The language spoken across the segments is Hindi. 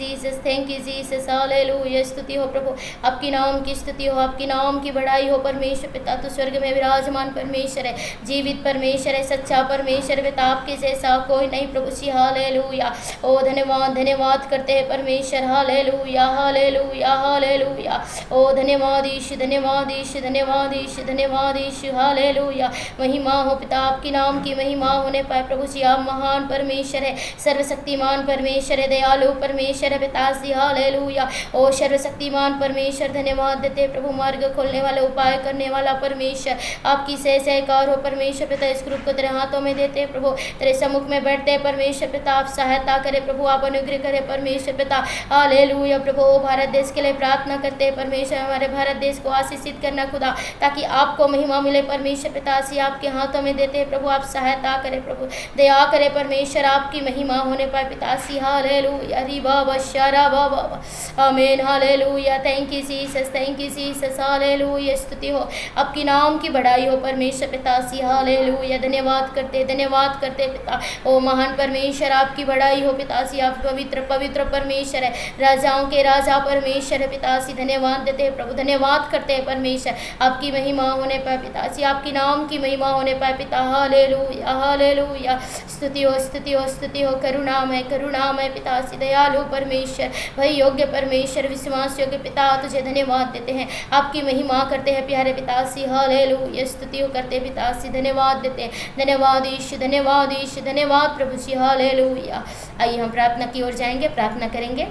Jesus, thank you Jesus, hallelujah. स्तुति हो प्रभु, आपकी नाम की स्तुति हो, आपकी नाम की बड़ाई हो परमेश्वर पिता। तो स्वर्ग में विराजमान परमेश्वर है, जीवित परमेश्वर है, सच्चा परमेश्वर पिता, आपके जैसा कोई नहीं प्रभु जी। हालेलुया। ओ धन्यवाद धन्यवाद करते हैं परमेश्वर। Hallelujah hallelujah hallelujah. ओ धन्यवाद ईश, धन्यवाद ईश, धन्यवाद ईश, धन्यवाद ईश। हालेलुया। महिमा हो पिता, आपकी नाम की महिमा होने पाए प्रभु जी। आप महान परमेश्वर है, सर्वशक्तिमान परमेश्वर है, दयालु परमेश्वर है पिता जी। हालेलुया। ओ सर्वशक्तिमान परमेश्वर धन्यवाद देते प्रभु, मार्ग खोलने वाला, उपाय करने वाला परमेश्वर, आपकी सहकार हो परमेश्वर पिता। इस ग्रुप को तेरे हाथों में देते प्रभु, तेरे सम्मुख में बैठते हैं परमेश्वर पिता। आप सहायता करें प्रभु, आप अनुग्रह करें परमेश्वर पिता। हालेलुया प्रभु। भारत देश के लिए प्रार्थना करते हैं परमेश्वर, हमारे भारत देश को आशीषित करना खुदा, ताकि आपको महिमा मिले परमेश्वर पिता। से आपके हाथों में देते हैं प्रभु, आप सहायता करें प्रभु, दया करें परमेश्वर, आपकी महिमा होने पाए पिता सी। हालेलुया। रिबा बशारा बाबा, आमीन। Hallelujah. Thank you Jesus, thank you Jesus. Hallelujah. स्तुति हो, आपकी नाम की बड़ाई हो परमेश्वर पिता सी। हालेलुया। धन्यवाद करते पिता। ओ महान परमेश्वर, आपकी बड़ाई हो पिता सी। आप पवित्र पवित्र परमेश्वर है, राजाओं के राजा परमेश्वर है पिता सी। धन्यवाद देते हैं प्रभु, धन्यवाद करते हैं परमेश्वर, आपकी महिमा होने पाए पिता सी, आपकी नाम की महिमा होने पाए पिता। Hallelujah hallelujah. स्तुति हो स्तुति हो स्तुति हो, करुणामय पिता सी, दयालु परमेश्वर, वही योग्य परमेश्वर, विश्वास योग्य पिता, तुझे धन्यवाद देते हैं, आपकी महिमा करते हैं प्यारे पिता सी। हालेलुया। स्तुति हो करते पिता सी, धन्यवाद देते हैं, धन्यवाद ईश, धन्यवाद ईश, धन्यवाद प्रभु जी। हालेलुया। आइए हम प्रार्थना की ओर जाएंगे, प्रार्थना करेंगे।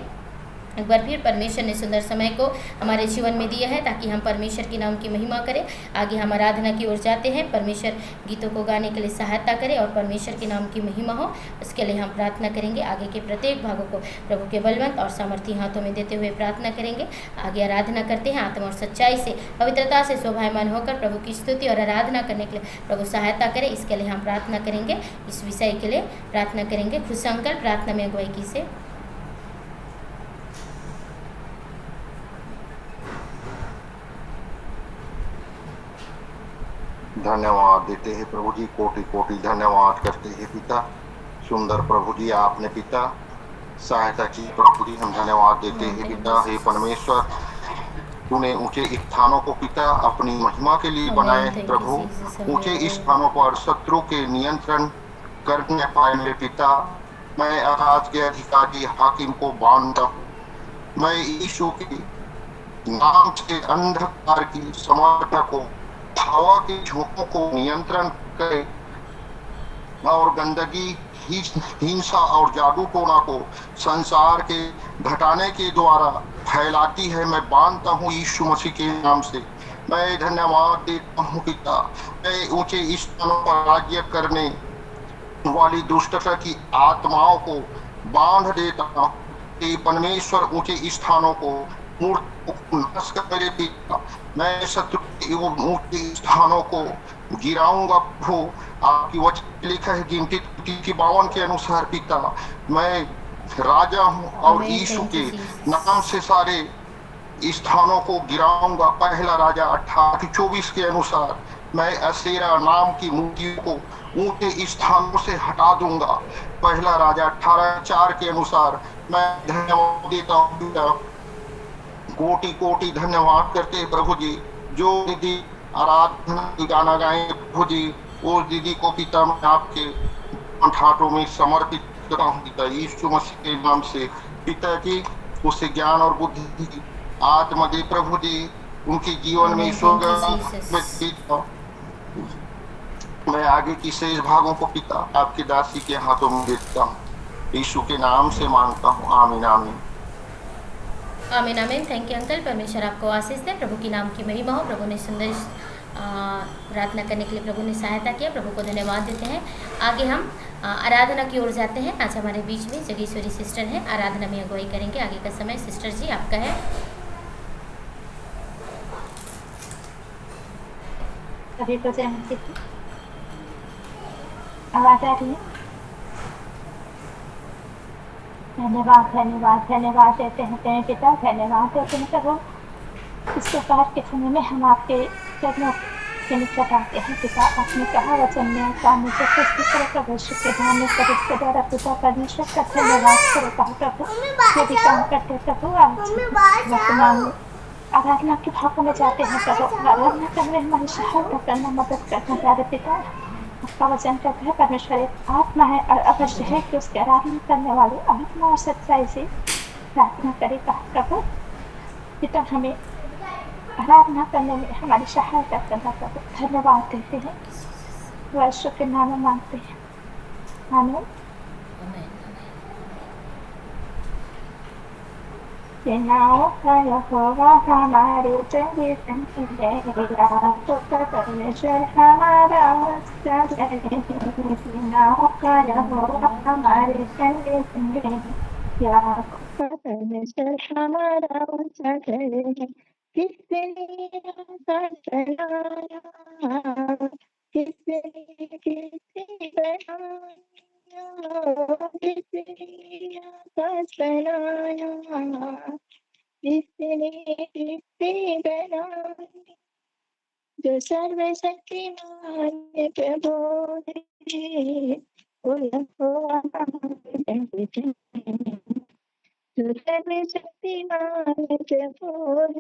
एक बार फिर परमेश्वर ने सुंदर समय को हमारे जीवन में दिया है, ताकि हम परमेश्वर के नाम की महिमा करें। आगे हम आराधना की ओर जाते हैं। परमेश्वर गीतों को गाने के लिए सहायता करें और परमेश्वर के नाम की महिमा हो, उसके लिए हम प्रार्थना करेंगे। आगे के प्रत्येक भागों को प्रभु के बलवंत और सामर्थी हाथों में देते हुए प्रार्थना करेंगे। आगे आराधना करते हैं। आत्मा और सच्चाई से, पवित्रता से शोभायमान होकर प्रभु की स्तुति और आराधना करने के लिए प्रभु सहायता करें, इसके लिए हम प्रार्थना करेंगे। इस विषय के लिए प्रार्थना करेंगे। खुश अंकल प्रार्थना में अगुवाई की से। धन्यवाद देते हैं प्रभु जी, कोटि कोटि धन्यवाद करते हैं पिता। सुंदर प्रभु जी आपने पिता सहायता की प्रभु जी, हम धन्यवाद देते हैं पिता। हे परमेश्वर, तूने ऊंचे स्थानों को पिता अपनी महिमा के लिए बनाए प्रभु। ऊंचे स्थानों पर शत्रु के नियंत्रण करने पाए मेरे पिता। मैं आज के अधिकारी हाकिम को बांधता हूँ, मैं यीशु के नाम से अंधकार की समर्थना को, हवा के झोंकों को नियंत्रण करे और गंदगी, हिंसा और जादूटोना को संसार के घटाने के द्वारा फैलाती है, मैं बांधता हूँ यीशु मसीह के नाम से। मैं धन्यवाद देता हूँ पिता। मैं ऊंचे स्थानों पर राज्य करने वाली दुष्टता की आत्माओं को बांध देता हूँ। परमेश्वर ऊंचे स्थानों को नाश करे पिता। मैं शत्रु के ऊंचे स्थानों को गिराऊंगा प्रभु। आपकी वचन लिखा है गिनती 52 के अनुसार पिता, मैं राजा हूँ और यीशु के नाम से सारे स्थानों को गिराऊंगा। पहला राजा 18:24 के अनुसार मैं असेरा नाम की मूर्तियों को ऊंचे स्थानों से हटा दूंगा। पहला राजा 18:4 के अनुसार मैं धन्यवाद देता हूँ, कोटि कोटि धन्यवाद करते हैं प्रभु जी। जो दीदी आराधना गाना गाएंगे प्रभु जी, वो दीदी को पिता मैं आपके हाथों में समर्पित करता हूँ पिता, यीशु मसीह के नाम से पिता जी। उसे ज्ञान और बुद्धि आत्मा दे प्रभु जी, उनके जीवन में ईश्वर मैं आगे की शेष भागों को पिता आपकी दासी के हाथों में देता हूँ, यीशु के नाम से मांगता हूँ, आमीन आमीन आमीन आमीन। थैंक यू अंकल, परमेश्वर आपको आशीष दे, प्रभु की नाम की महिमा हो। प्रभु ने सुंदर प्रार्थना करने के लिए प्रभु ने सहायता किया, प्रभु को धन्यवाद देते हैं। आगे हम आराधना की ओर जाते हैं। आज हमारे बीच में जगेश्वरी सिस्टर हैं, आराधना में अगुवाई करेंगे। आगे का समय सिस्टर जी आपका है। अभी तो आवाज आ रही है? धन्यवाद धन्यवाद धन्यवाद देते हैं पिता, धन्यवाद देते हैं प्रभु। इस प्रकार के समय में हम आपके चरणों के नीचे चढ़ाते हैं पिता। आपने कहा वचन में ऐसा मुझे पुष्टि करो प्रभु यीशु के नाम में सब इसके द्वारा पिता परमेश्वर का धन्यवाद करो कहा प्रभु। जो भी काम करते प्रभु आज वर्तमान में आराधना के भागों में जाते हैं प्रभु। आराधना करने में हमारी सहायता करना, मदद करना प्यारे पिता। आपका वचन कहता है परमेश्वर एक आत्मा है और अवश्य है कि उसके आराधना करने वाले आत्मा और सच्चाई से प्रार्थना करे कहा प्रभु। पिता हमें आराधना करने में हमारी सहायता करना प्रभु। धन्यवाद देते हैं, यीशु के नाम में मांगते हैं, आमीन। सेनाओं का यहोवा हमारे चंगे संगेरा, तो परमेश्वर हमारा अच्छा जय। सेनाओं का यहोवा हमारे चंगे संगेरा, तो परमेश्वर हमारा अच्छा जय। किसने आकाश बनाया, किसने किसने बनाया, किसने आकाश बनाया, किसने किसने बनाया। जो सर्वशक्तिमान है प्रभु है, वो यहोवा हमारे संग है। जो सर्वशक्तिमान है प्रभु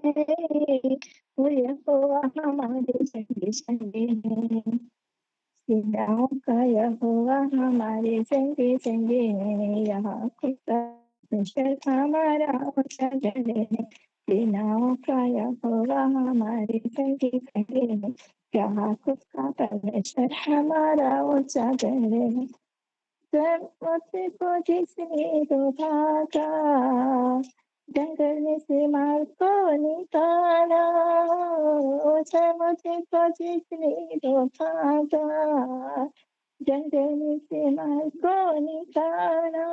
है, वो यहोवा हमारे संग है। सेनाओं का यहोवा हमारे संगे संगे है, यहाँ खुदा परमेश्वर हमारा ऊंचा गढ़ है। सेनाओं का यहोवा हमारे संगे संगे है, यहाँ खुदा परमेश्वर हमारा ऊंचा गढ़ है। सर्वोच्च को जिसने तो भागा, जंगल में से मार को निकाला। सर्वोच्च को जिसने तो भागा, जंगल में से मार को निकाला।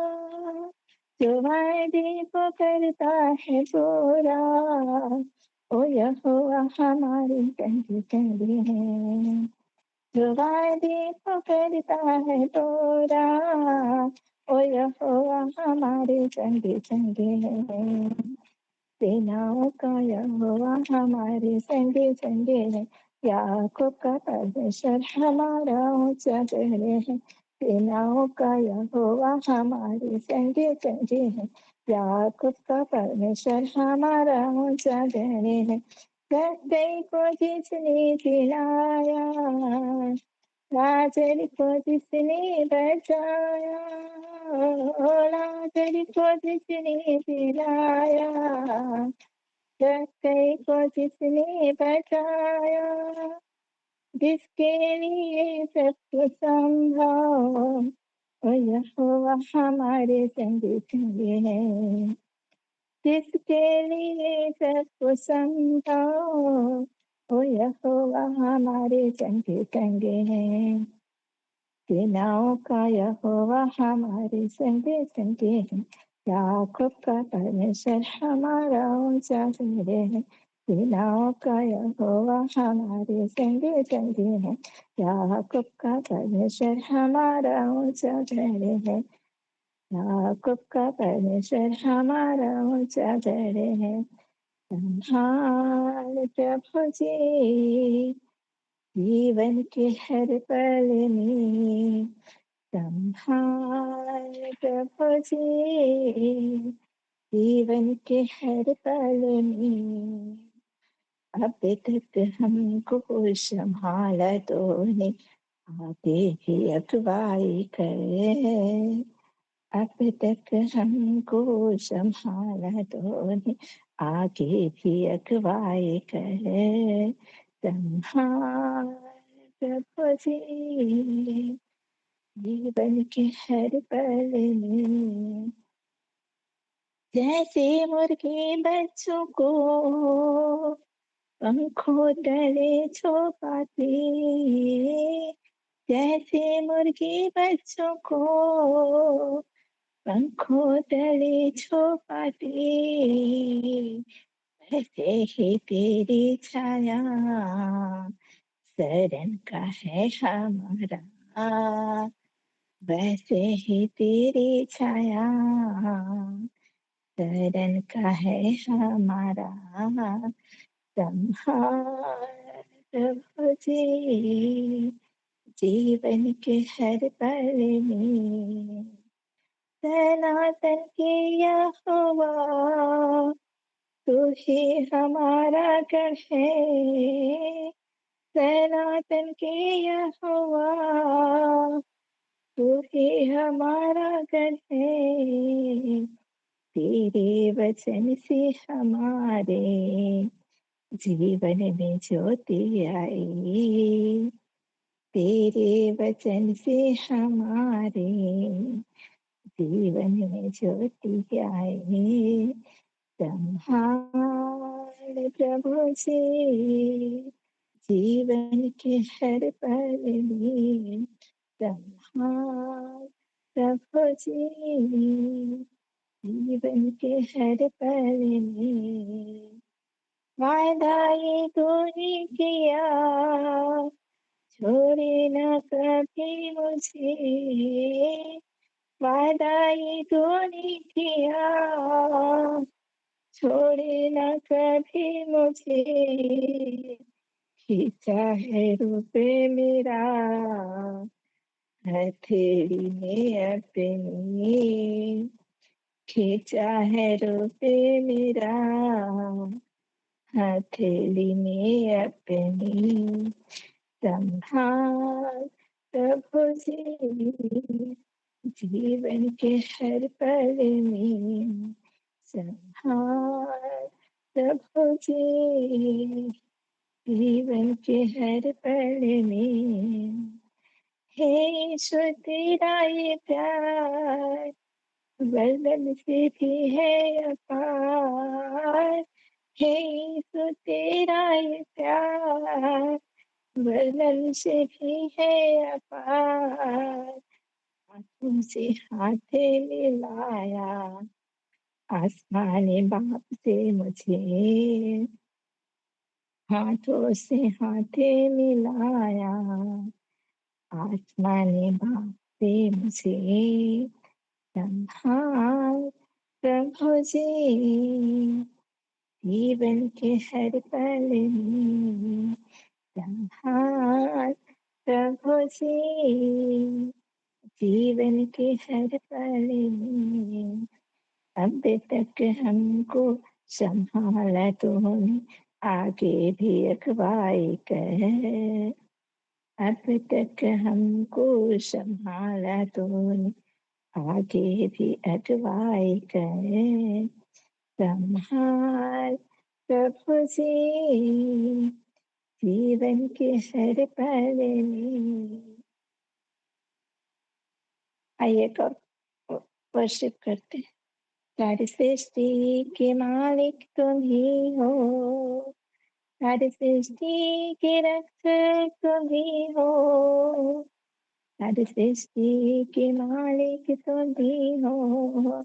जो वायदे को करता है पूरा, ओ यहोवा हमारी कंधी कंधी है। जो वायदे को करता है पूरा, ओ यहोवा हमारे संगे संगे है। सेनाओं का यहोवा हमारे संगे संगे है, याकूब का परमेश्वर हमारा ऊंचा गढ़ है। सेनाओं का यहोवा हमारे संगे संगे है, याकूब का परमेश्वर हमारा ऊंचा गढ़ है। गई को जिसने जिलाया, लाजर को जिसने बचाया, लाजर को जिसने जिलाया, कई को जिसने बचाया। जिसके लिए सब कुछ संभव, ओ यहोवा हमारे संगे संगे है। जिसके लिए सब कुछ संभव, ओ यहोवा हमारे संगे संगे है। सेनाओं का यहोवा हमारे संगे संगे है, याकूब का परमेश्वर हमारा ऊंचा गढ़ है। सेनाओं का यहोवा हमारे संगे संगे है, याकूब का परमेश्वर हमारा ऊंचा गढ़ है। याकूब का परमेश्वर हमारा ऊंचा गढ़ है। संभाल प्रभु जी जीवन के हर पल में, संभाल प्रभु जी जीवन के हर पल में। अब तक हमको संभाला तूने, आगे ही अगुवाई कर। अब तक हमको संभाला तूने, आगे भी अगुवाई कर। संभाल प्रभु जी जीवन के हर पल में। जैसे मुर्गे बच्चों को पंखों तले छुपाते, जैसे मुर्गे बच्चों को पंखों तले छुपाते, वैसे ही तेरी छाया शरण का है हमारा, वैसे ही तेरी छाया शरण का है हमारा। संभाल प्रभु जी जीवन के हर पल में सनातन के यहोवा तू ही हमारा गढ़ है। सनातन के यहोवा तू ही हमारा गढ़ है। तेरे वचन से हमारे जीवन में ज्योति आई। तेरे वचन से हमारे जीवन में ज्योति आई। संहार प्रभु जी जीवन के हर पल में। संहार प्रभु जी जीवन के हर पल में। वादा ये तूने किया छोड़े न कभी मुझे। वादा ये तूने किया छोड़े न कभी मुझे। खींचा है रूप मेरा हथेली में अपनी। खींचा है रूप मेरा हथेली में अपनी। संभाल प्रभु जी जीवन के हर पल में। संभाल प्रभु जी जीवन के हर पल में। हे यीशु तेरा ये प्यार वर्णन से भी है अपार। हे यीशु तेरा ये प्यार वर्णन से भी है अपार। हाथों से हाथ मिलाया आसमानी बाप से मुझे। हाथों से हाथ मिलाया आसमानी बाप से मुझे। संभाल प्रभु जी जीवन के हर पल में। संभाल प्रभु जी जीवन के हर पल में। अब तक हमको संभाला तूने आगे भी अगुवाई कर। अब तक हमको संभाला तूने आगे भी अगुवाई कर। संभाल प्रभु जी जीवन के हर पल में। आइए कब वर्शिप करते हैं। सारी सृष्टि के मालिक तुम ही हो। सारी सृष्टि के रक्षक तुम ही हो। सारी सृष्टि के मालिक तुम ही हो।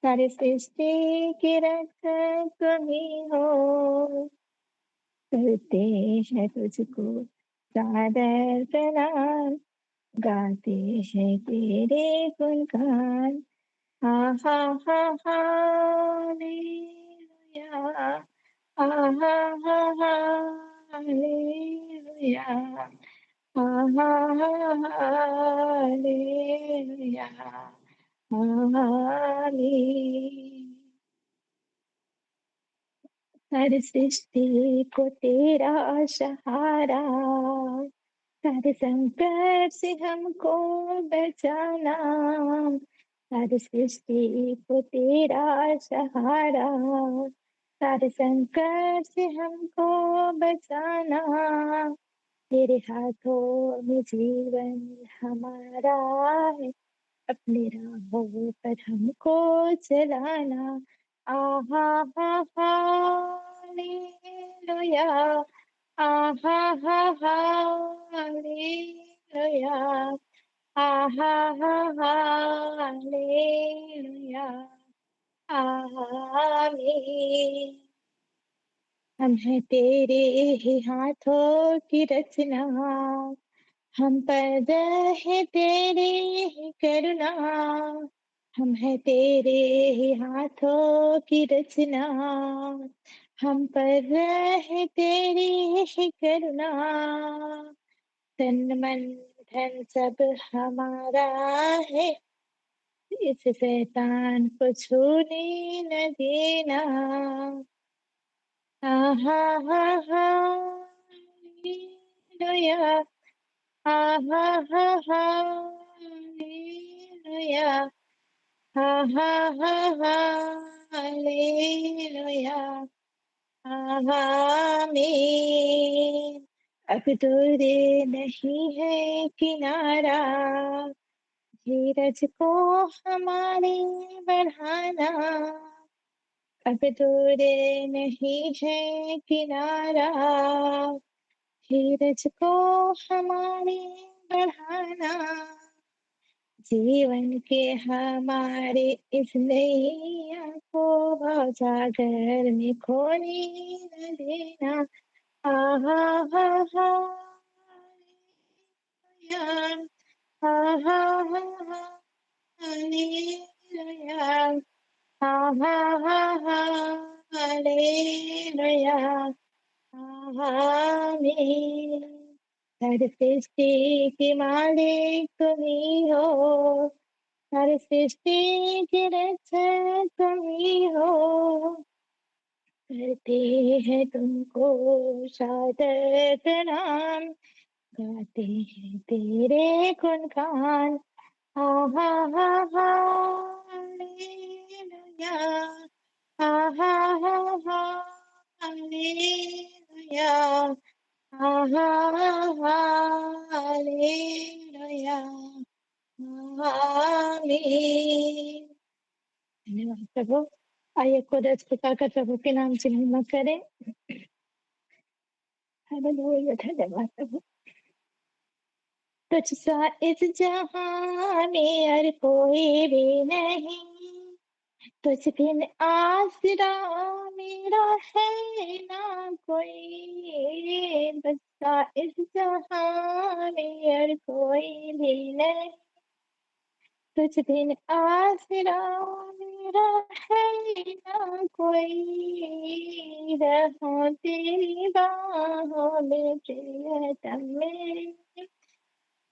सारी सृष्टि के रक्षक तुम ही हो। करते हैं तुझको सादर प्रणाम। गाते हैं तेरे गुणगान। हा हा हा हालेलुया। हा हा हा हालेलुया। हा हा हा हालेलुया। हालेलुया। हर सृष्टि को तेरा सहारा। हर संकट से हमको बचाना। हर सृष्टि को तेरा सहारा। हर संकट से हमको बचाना। तेरे हाथों में जीवन हमारा है। अपने राहों पर हमको चलाना। आहा हा हालेलुया। आहा हा हालेलुया। आहा हा हालेलुया। आमीन। हम हैं तेरे ही हाथों की रचना। हम पर है तेरी ही करुणा। हम हैं तेरे ही हाथों की रचना। हम पर रहे तेरी ही करुणा, तन मन धन सब हमारा है, इस शैतान को छूने न देना। हा हा हा हा, हालेलुया, हा हा हा हा, हालेलुया, हा हा हा हा, हालेलुया, आमीन। अब दूर नहीं है किनारा, धीरज को हमारे बढ़ाना। अब दूर नहीं है किनारा, धीरज को हमारे बढ़ाना। जीवन के हमारे इस नैया को सागर में खोने न देना। आहा हा हा, हालेलुया, आहा हा हा, हालेलुया, आहा हा हा, हालेलुया, आमीन। हर सृष्टि के मालिक तुम ही हो, हर सृष्टि के रक्षक तुम ही हो, करते हैं तुमको सादर प्रणाम, गाते हैं तेरे गुणगान। आहा हा हा, हालेलुया, आहा हा हा, हालेलुया, आहा हा, हालेलुया, आमीन। धन्यवाद प्रभु। आइए खुद अस्पताल प्रभु के नाम से महिमा करें। हालेलुया, धन्यवाद प्रभु। तुझसा इस जहां में और कोई भी नहीं, तुझ बिन आसरा मेरा है ना कोई। तुझसा इस जहां में और कोई भी नहीं, तुझ बिन आसरा मेरा है ना कोई। रहूं तेरी बाहों में प्रियतम मेरे,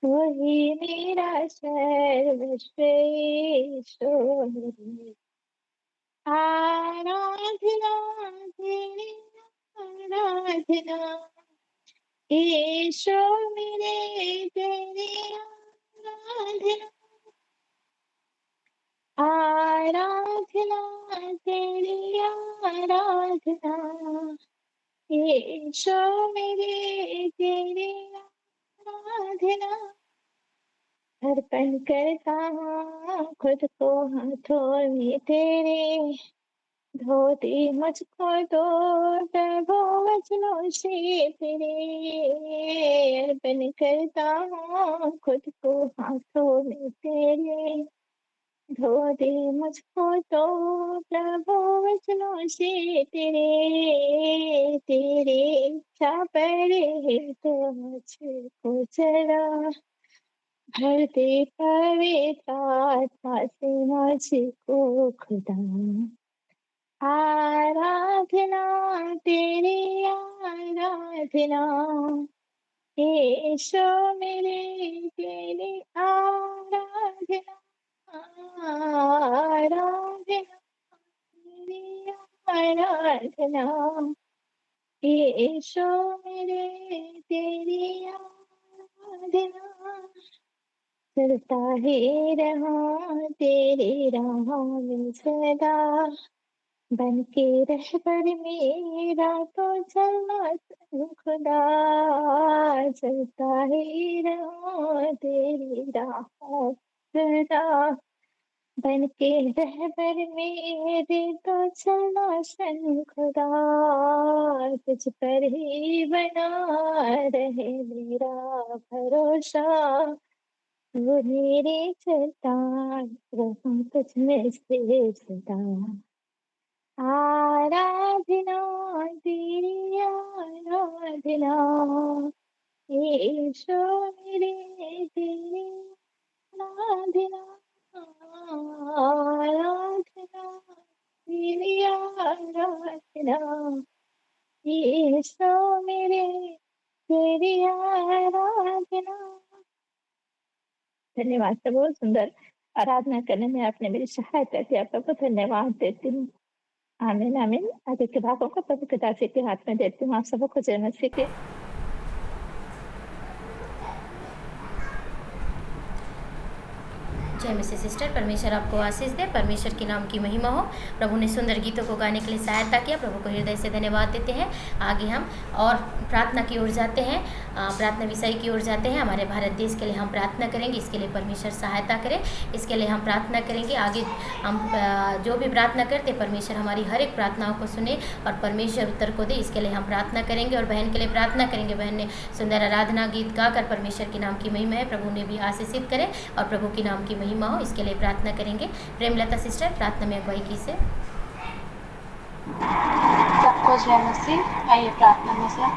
वही मेरा सर्वस्व ईश्वर। आराधना तेरी, आराधना ईशो मेरे, तेरी आराधना, आराधना तेरी आराधना, ईशो मेरे, तेरी आराधना। अर्पण करता हूँ खुद को हाथों में तेरे, धोती मुझको तो प्रभु वचनों से तेरे। अर्पण करता हूँ खुद को हाथों में तेरे, धोती मुझको तो प्रभु वचनों से तेरे। तेरे इच्छा पर है तो मुझको चला, भर दे पवित्र आत्मा से मुझको खुदा। आराधना तेरी आराधना, यीशु मेरे, तेरी आराधना, आराधना तेरी आराधना, यीशु मेरे, तेरी आराधना। चलता ही रहा तेरी राहों में सदा, बन के रहबर मेरा तो चलना खुदा। चलता ही रहा तेरी राहों सदा, बन के रहबर मेरे तो चलना सन खुदा। तुझ पर ही बना रहे मेरा भरोसा, वो मेरे चट्टान, रहूं तुझ में से सदा। आराधना तेरी आराधना, यीशु मेरे, तेरी आराधना, आराधना तेरी आराधना, यीशु मेरे तेरी आराधना। धन्यवाद प्रभु, सुंदर आराधना करने में आपने मेरी सहायता किया प्रभु, धन्यवाद देती हूँ। आमीन आमीन। आगे के भागों को प्रभु के दासी के हाथ में देती हूँ। आप सबको जय मसीह के। जय मसीह सिस्टर, परमेश्वर आपको आशीष दे, परमेश्वर के नाम की महिमा हो। प्रभु ने सुंदर गीतों को गाने के लिए सहायता किया, प्रभु को हृदय से धन्यवाद देते हैं। आगे हम और प्रार्थना की ओर जाते हैं, प्रार्थना विषय की ओर जाते हैं। हमारे भारत देश के लिए हम प्रार्थना करेंगे, इसके लिए परमेश्वर सहायता करे, इसके लिए हम प्रार्थना करेंगे। आगे हम जो भी प्रार्थना करते परमेश्वर हमारी हर एक प्रार्थनाओं को सुने और परमेश्वर उत्तर को दे, इसके लिए हम प्रार्थना करेंगे। और बहन के लिए प्रार्थना करेंगे, बहन ने सुंदर आराधना गीत गाकर परमेश्वर के नाम की महिमा है, प्रभु ने भी आशीषित करे और प्रभु के नाम की महिमा हो, इसके लिए प्रार्थना करेंगे। प्रेमलता सिस्टर प्रार्थना में अगुवाई की से। सबको जय मसीह। आइए प्रार्थना में से।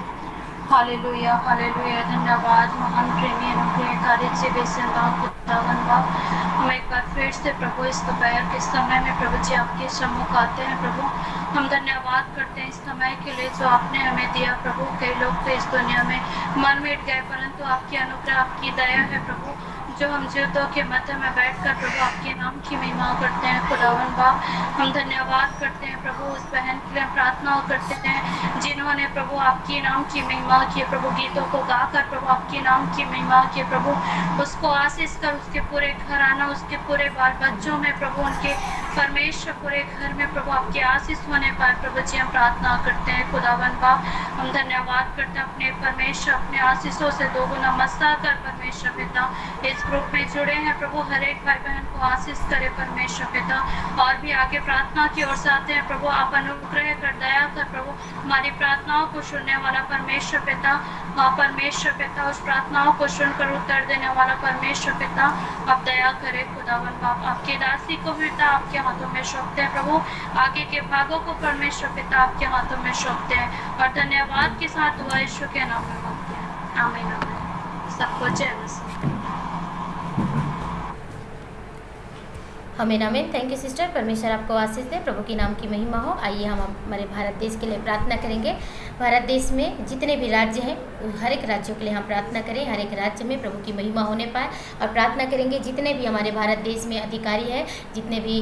Hallelujah hallelujah. धन्यवाद महान प्रेमी अनुग्रहकारी से खुदावन बाप, हम एक बार फिर से प्रभु इस दोपहर के समय में प्रभु जी आपके सम्मुख आते हैं। प्रभु हम धन्यवाद करते हैं इस समय के लिए जो आपने हमें दिया प्रभु। कई लोग तो इस दुनिया में मर मिट गए, परंतु आपकी अनुग्रह आपकी दया है प्रभु, जो हम जीवतों के मध्य में बैठकर प्रभु आपके नाम की महिमा करते हैं। खुदावन बाप हम धन्यवाद करते हैं प्रभु, उस बहन के लिए प्रार्थना करते हैं जिन्होंने प्रभु आपके नाम की महिमा की, प्रभु गीतों को गाकर प्रभु आपके नाम की महिमा की प्रभु, उसको आशीष कर उसके पूरे घराना, उसके पूरे बाल बच्चों में प्रभु, उनके परमेश्वर पूरे घर में प्रभु आपके आशीष होने पाए प्रभु जी हम प्रार्थना करते हैं। खुदावन बाप हम धन्यवाद करते हैं अपने परमेश्वर, अपने आशीषों से दोगुना मस्ता कर परमेश्वर पिता इस ग्रुप में जुड़े हैं प्रभु, हर एक भाई बहन को आशीष करे परमेश्वर पिता। और भी आगे प्रार्थना की ओर से आते हैं प्रभु, आप अनुग्रह कर दया कर प्रभु, हमारी प्रार्थनाओं को सुनने वाला परमेश्वर पिता, परमेश्वर पिता उस प्रार्थनाओं को सुनकर उत्तर देने वाला परमेश्वर पिता आप दया करे। खुदावन बाप आपके दासी को पिता आपके हाथों में सौंपते हैं प्रभु, आगे के भागों को परमेश्वर पिता आपके हाथों में सौंपते हैं और धन्यवाद के साथ दुआ यीशु के नाम में मांगते हैं। आमीन आमीन। सबको जय मसीह। आमीन आमीन। थैंक यू सिस्टर, परमेश्वर आपको आशीष दे, प्रभु के नाम की महिमा हो। आइए हम हमारे भारत देश के लिए प्रार्थना करेंगे। भारत देश में जितने भी राज्य हैं हर एक राज्यों के लिए हम प्रार्थना करें, हर एक राज्य में प्रभु की महिमा होने पाए और प्रार्थना करेंगे। जितने भी हमारे भारत देश में अधिकारी हैं, जितने भी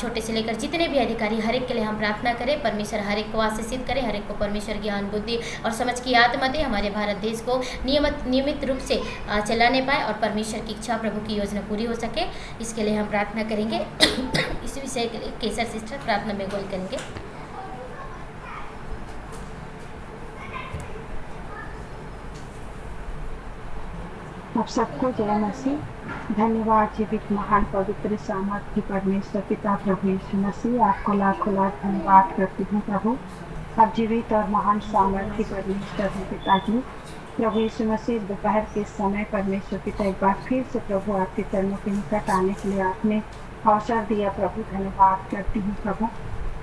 छोटे से लेकर जितने भी अधिकारी, हर एक के लिए हम प्रार्थना करें। परमेश्वर हर एक को आशीषित करें, हर एक को परमेश्वर ज्ञान बुद्धि और समझ की आत्मा दे, हमारे भारत देश को नियमित रूप से चलाने पाए और परमेश्वर की इच्छा प्रभु की योजना पूरी हो सके, इसके लिए हम प्रार्थना करेंगे। इस विषय के लिए केसर सिस्टर प्रार्थना में अगुवाई करेंगे। आप सबको जय मसीह। धन्यवाद जीवित महान पवित्र सामर्थ्य परमेश्वर पिता प्रभु यीशु मसीह, आपको लाखों लाख धन्यवाद करती हूँ प्रभु। आप जीवित और महान सामर्थ्य परमेश्वर हैं पिताजी। प्रभु यीशु मसीह दोपहर के समय परमेश्वर पिता एक बार फिर से प्रभु आपके चरणों के निकट आने के लिए आपने अवसर दिया प्रभु, धन्यवाद करती हूँ प्रभु।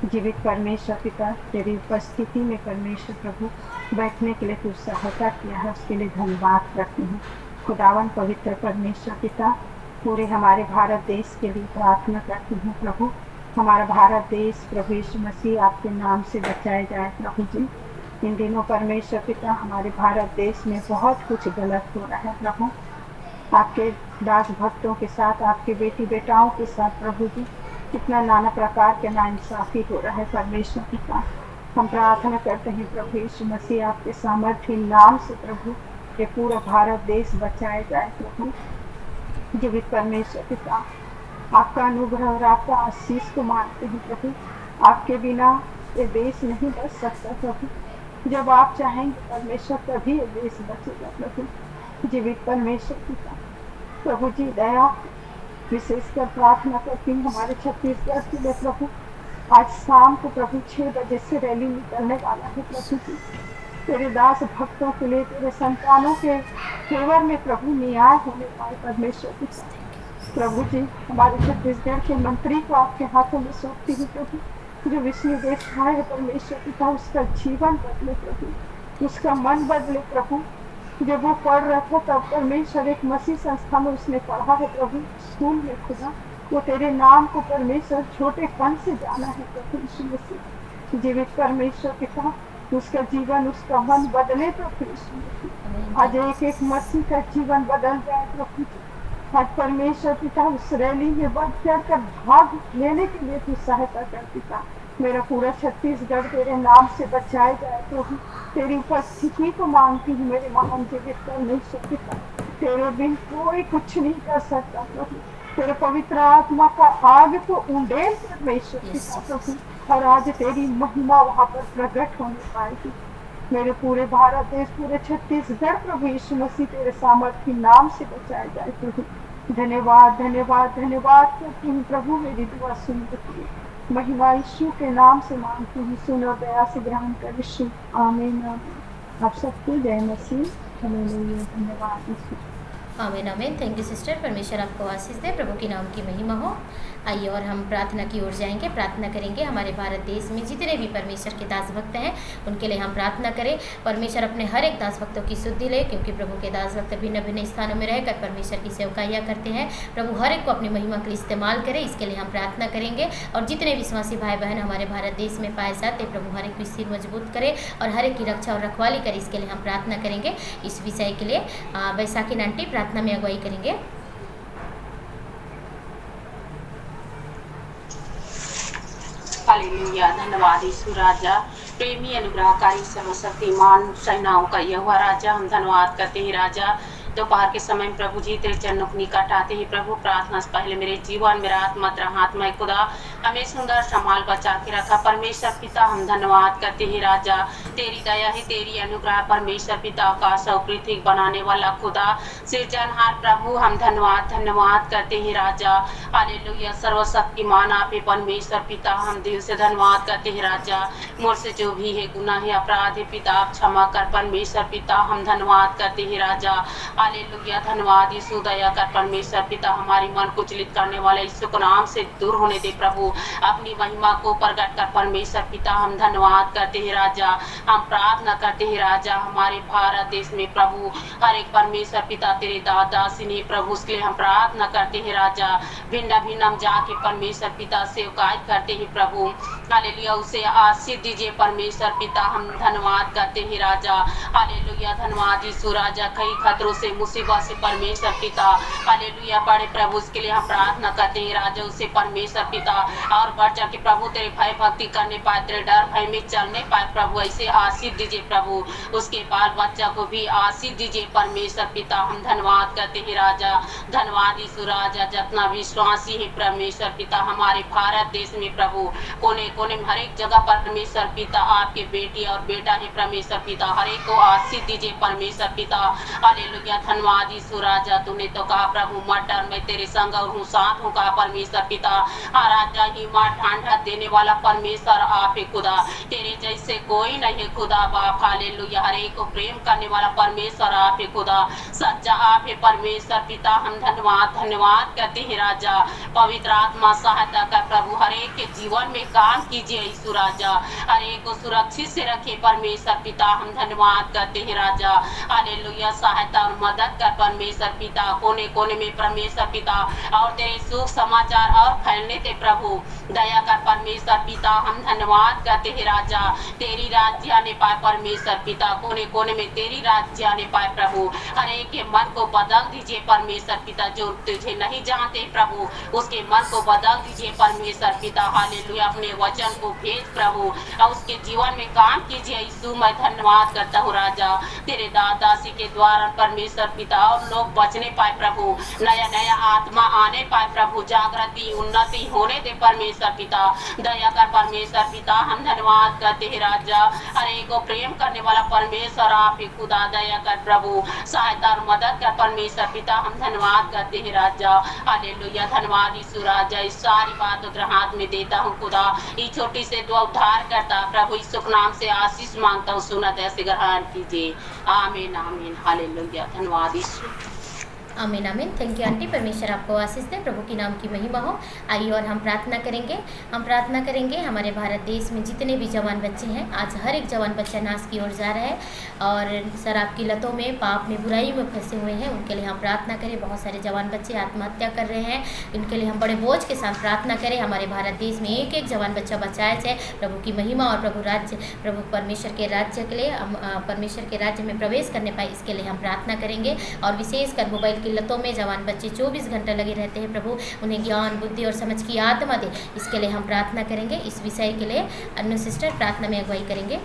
जीवित परमेश्वर पिता तेरी उपस्थिति में परमेश्वर प्रभु बैठने के लिए तू सहायता किया है, उसके लिए धन्यवाद करती हूँ। खुदावन पवित्र परमेश्वर पिता पूरे हमारे भारत देश के लिए प्रार्थना करती हूँ प्रभु। हमारा भारत देश प्रभु यीशु मसीह आपके नाम से बचाया जाए प्रभु जी। इन दिनों परमेश्वर पिता हमारे भारत देश में बहुत कुछ गलत हो रहा है प्रभु, आपके दास भक्तों के साथ, आपके बेटी बेटाओं के साथ प्रभु जी कितना नाना प्रकार के नाइंसाफी हो रहा है परमेश्वर पिता। हम प्रार्थना करते हैं प्रभु यीशु मसीह आपके सामर्थ्य नाम से प्रभु ये पूरा भारत देश बचाया जाए प्रभु। जीवित परमेश्वर पिता आपका अनुग्रह और आपका आशीष को मांगते हैं प्रभु। आपके बिना ये देश नहीं बच सकता प्रभु, जब आप चाहेंगे परमेश्वर तभी ये देश बचेगा प्रभु। जीवित परमेश्वर पिता प्रभु जी दया विशेषकर प्रार्थना करती हूँ हमारे छत्तीसगढ़ के लिए प्रभु। आज शाम को प्रभु 6 बजे से रैली निकलने वाला है प्रभु जी। तेरे दास भक्तों के लिए, तेरे संतानों के फेवर में प्रभु न्याय होने पाए परमेश्वर पिता। प्रभु जी हमारे छत्तीसगढ़ के मंत्री को आपके हाथों में सौंपती हूँ प्रभु, जो विष्णु देश खाए है परमेश्वर पिता, उसका जीवन बदले प्रभु, उसका मन बदले प्रभु। जब वो पढ़ रहा था तब परमेश्वर एक मसीह संस्था में उसने पढ़ा है प्रभु, स्कूल में खुदा वो तेरे नाम को परमेश्वर छोटे पन से जाना है प्रभु यीशु मसीह। जीवित परमेश्वर पिता उसका जीवन, उसका मन बदले प्रभु यीशु मसीह। आज एक एक मसीह का जीवन बदल जाए प्रभु। आज परमेश्वर पिता उस रैली में बढ़ चढ़ कर भाग लेने के लिए तू सहायता कर पिता। मेरा पूरा छत्तीसगढ़ तेरे नाम से बचाया जाए प्रभु। तेरी उपस्थिति को मांगती हूँ मेरे महान जीवित परमेश्वर पिता। तेरे बिन कोई कुछ नहीं कर सकता प्रभु। तेरे पवित्र आत्मा का आग को उंडेल परमेश्वर पिता प्रभु, और आज तेरी महिमा वहां पर प्रकट होने पाएगी। मेरे पूरे भारत देश, पूरे छत्तीसगढ़ प्रभु यीशु मसीह तेरे सामर्थ्य नाम से बचाया जाए प्रभु। धन्यवाद धन्यवाद धन्यवाद करती हूँ प्रभु, मेरी दुआ सुन रखिए। महिमा यीशु के नाम से मांगती हूँ, सुनो दया से ग्रहण कर यीशु। आमीन आमीन। आप सबको जय मसीह। हालेलुया। धन्यवाद यीशु। आमीन आमीन। थैंक यू सिस्टर, परमेश्वर आपको आशीष दे, प्रभु के नाम की महिमा हो। आइए और हम प्रार्थना की ओर जाएंगे, प्रार्थना करेंगे। हमारे भारत देश में जितने भी परमेश्वर के दास भक्त हैं उनके लिए हम प्रार्थना करें। परमेश्वर अपने हर एक दास भक्तों की शुद्धि ले, क्योंकि प्रभु के दास भक्त भिन्न भिन्न स्थानों में रहकर परमेश्वर की सेवकाइयाँ करते हैं। प्रभु हर एक को अपनी महिमा के लिए इस्तेमाल करे, इसके लिए हम प्रार्थना करेंगे। और जितने विश्वासी भाई बहन हमारे भारत देश में पाए जाते, प्रभु हर एक की सिर मजबूत करे और हर एक की रक्षा और रखवाली करे, इसके लिए हम प्रार्थना करेंगे। इस विषय के लिए बैसाखी आंटी प्रार्थना में अगुवाई करेंगे। हालेलुया। धन्यवाद यीशु राजा, प्रेमी अनुग्रहकारी सर्वशक्तिमान सेनाओं का यहोवा राजा, हम धन्यवाद करते हैं राजा। दोपहर के समय में प्रभु जी तेरे चरणों के निकट आते हैं प्रभु। प्रार्थना से पहले मेरे जीवन, मेरा आत्मा, तेरा हाथ में खुदा हमें सुंदर संभाल बचा के रखा। परमेश्वर पिता हम धन्यवाद करते हैं राजा, तेरी दया है, तेरी अनुग्रह परमेश्वर पिता, आकाश और पृथ्वी बनाने वाला खुदा सृजनहार प्रभु, हम धन्यवाद करते हैं राजा। हालेलुया। सर्वशक्तिमान आप है परमेश्वर पिता, हम दिल से धन्यवाद करते हैं राजा। मुझसे जो भी है गुनाह है, अपराध है पिता, आप क्षमा कर परमेश्वर पिता, हम धन्यवाद करते हैं राजा। हालेलुया। धन्यवाद यीशु, दया कर परमेश्वर पिता, हमारी मन कुचलित करने वाले यीशु को नाम से दूर होने दे प्रभु, अपनी महिमा को प्रकट कर परमेश्वर पिता, हम धन्यवाद करते हैं राजा। हम प्रार्थना करते हैं राजा, हमारे भारत देश में प्रभु हर एक परमेश्वर पिता तेरे दासी ने प्रभु, उसके लिए हम प्रार्थना करते हैं राजा। भिन्न भिन्न हम जाके परमेश्वर पिता सेवकाई करते हैं प्रभु। हालेलुया। उसे आशीष दीजिए परमेश्वर पिता, हम धन्यवाद करते हैं राजा। हालेलुया। धन्यवाद यीशु राजा, कई खतरों से, मुसीबत से परमेश्वर पिता, हालेलुया बड़े प्रभु, उसके लिए हम प्रार्थना करते हैं राजा। उसे परमेश्वर पिता और बढ़ चढ़ के प्रभु तेरे भय भक्ति करने पाए, तेरे डर भय में चलने पाए प्रभु, ऐसे आशीष दीजिए प्रभु। उसके बाल बच्चा को भी आशीष दीजिए परमेश्वर पिता, हम धन्यवाद करते हैं राजा। धन्यवाद यीशु राजा, जितना विश्वासी है परमेश्वर पिता हमारे भारत देश में प्रभु, कोने कोने में हर एक जगह परमेश्वर पिता आपके बेटी और बेटा है परमेश्वर पिता, हर एक को आशीष दीजिए परमेश्वर पिता। हालेलुया। धन्यवाद यीशु राजा, तूने तो कहा प्रभु मटर मैं तेरे संग और हूँ, साथ हूँ कहा परमेश्वर पिता। हाँ राजा, हिमा ठंडा देने वाला परमेश्वर आप है खुदा, तेरे जैसे कोई नहीं है खुदा बाप। हालेलुया। हर एक को प्रेम करने वाला परमेश्वर आप है खुदा, सच्चा आप है परमेश्वर पिता, हम धन्यवाद करते हैं राजा। पवित्र आत्मा सहायता कर प्रभु, हर एक के जीवन में काम कीजिए यीशु राजा, हर एक को सुरक्षित से रखे परमेश्वर पिता, हम धन्यवाद करते हैं राजा। हालेलुया। सहायता और मदद कर परमेश्वर पिता, कोने कोने में परमेश्वर पिता, और तेरे सुख समाचार और फैलने दे प्रभु, दया कर परमेश्वर पिता, हम धन्यवाद करते हैं राजा। तेरी राज्य आने पाए परमेश्वर पिता, कोने कोने में तेरी राज्य आने पाए प्रभु, हर एक के मन को बदल दीजिए परमेश्वर पिता, जो तुझे नहीं जानते प्रभु उसके मन को बदल दीजिए परमेश्वर पिता। हालेलुया। अपने वचन को भेज प्रभु और उसके जीवन में काम कीजिए यीशु, मैं धन्यवाद करता हूँ राजा। तेरे दासी के द्वारा परमेश्वर पिता और लोग बचने पाए प्रभु, नया नया आत्मा आने पाए प्रभु, जागृति उन्नति होने दे परमेश्वर पिता, दया कर परमेश्वर पिता, हम धन्यवाद करते हैं राजा। हर एक को प्रेम करने वाला परमेश्वर आप ही खुदा, दया कर प्रभु, सहायता और मदद कर परमेश्वर पिता, हम धन्यवाद करते हैं राजा। हालेलुया। धन्यवाद यीशु राजा, इस सारी बात तेरे हाथ में देता हूँ खुदा, इस छोटी से दुआ उद्धार करता प्रभु, यीशु के नाम से आशीष मांगता हूँ, सुना ऐसे ग्रहण कीजिए। आमीन आमीन। हालेलुया। धन्यवाद यीशु। आमीन आमीन। थैंक यू आंटी, परमेश्वर आपको आशीष दे, प्रभु की नाम की महिमा हो। आइए और हम प्रार्थना करेंगे। हम प्रार्थना करेंगे हमारे भारत देश में जितने भी जवान बच्चे हैं, आज हर एक जवान बच्चा नाश की ओर जा रहा है और शराब की लतों में, पाप में, बुराई में फंसे हुए हैं। उनके लिए हम प्रार्थना करें। बहुत सारे जवान बच्चे आत्महत्या कर रहे हैं, इनके लिए हम बड़े बोझ के साथ प्रार्थना करें। हमारे भारत देश में एक एक जवान बच्चा बचाया जाए, प्रभु की महिमा और प्रभु परमेश्वर के राज्य के लिए, हम परमेश्वर के राज्य में प्रवेश करने पाए, इसके लिए हम प्रार्थना करेंगे। और विशेषकर मोबाइल की लतों में जवान बच्चे 24 घंटे लगे रहते हैं, प्रभु उन्हें ज्ञान, बुद्धि और समझ की आत्मा दे, इसके लिए हम प्रार्थना करेंगे। इस विषय के लिए अनु सिस्टर प्रार्थना में अगुवाई करेंगे।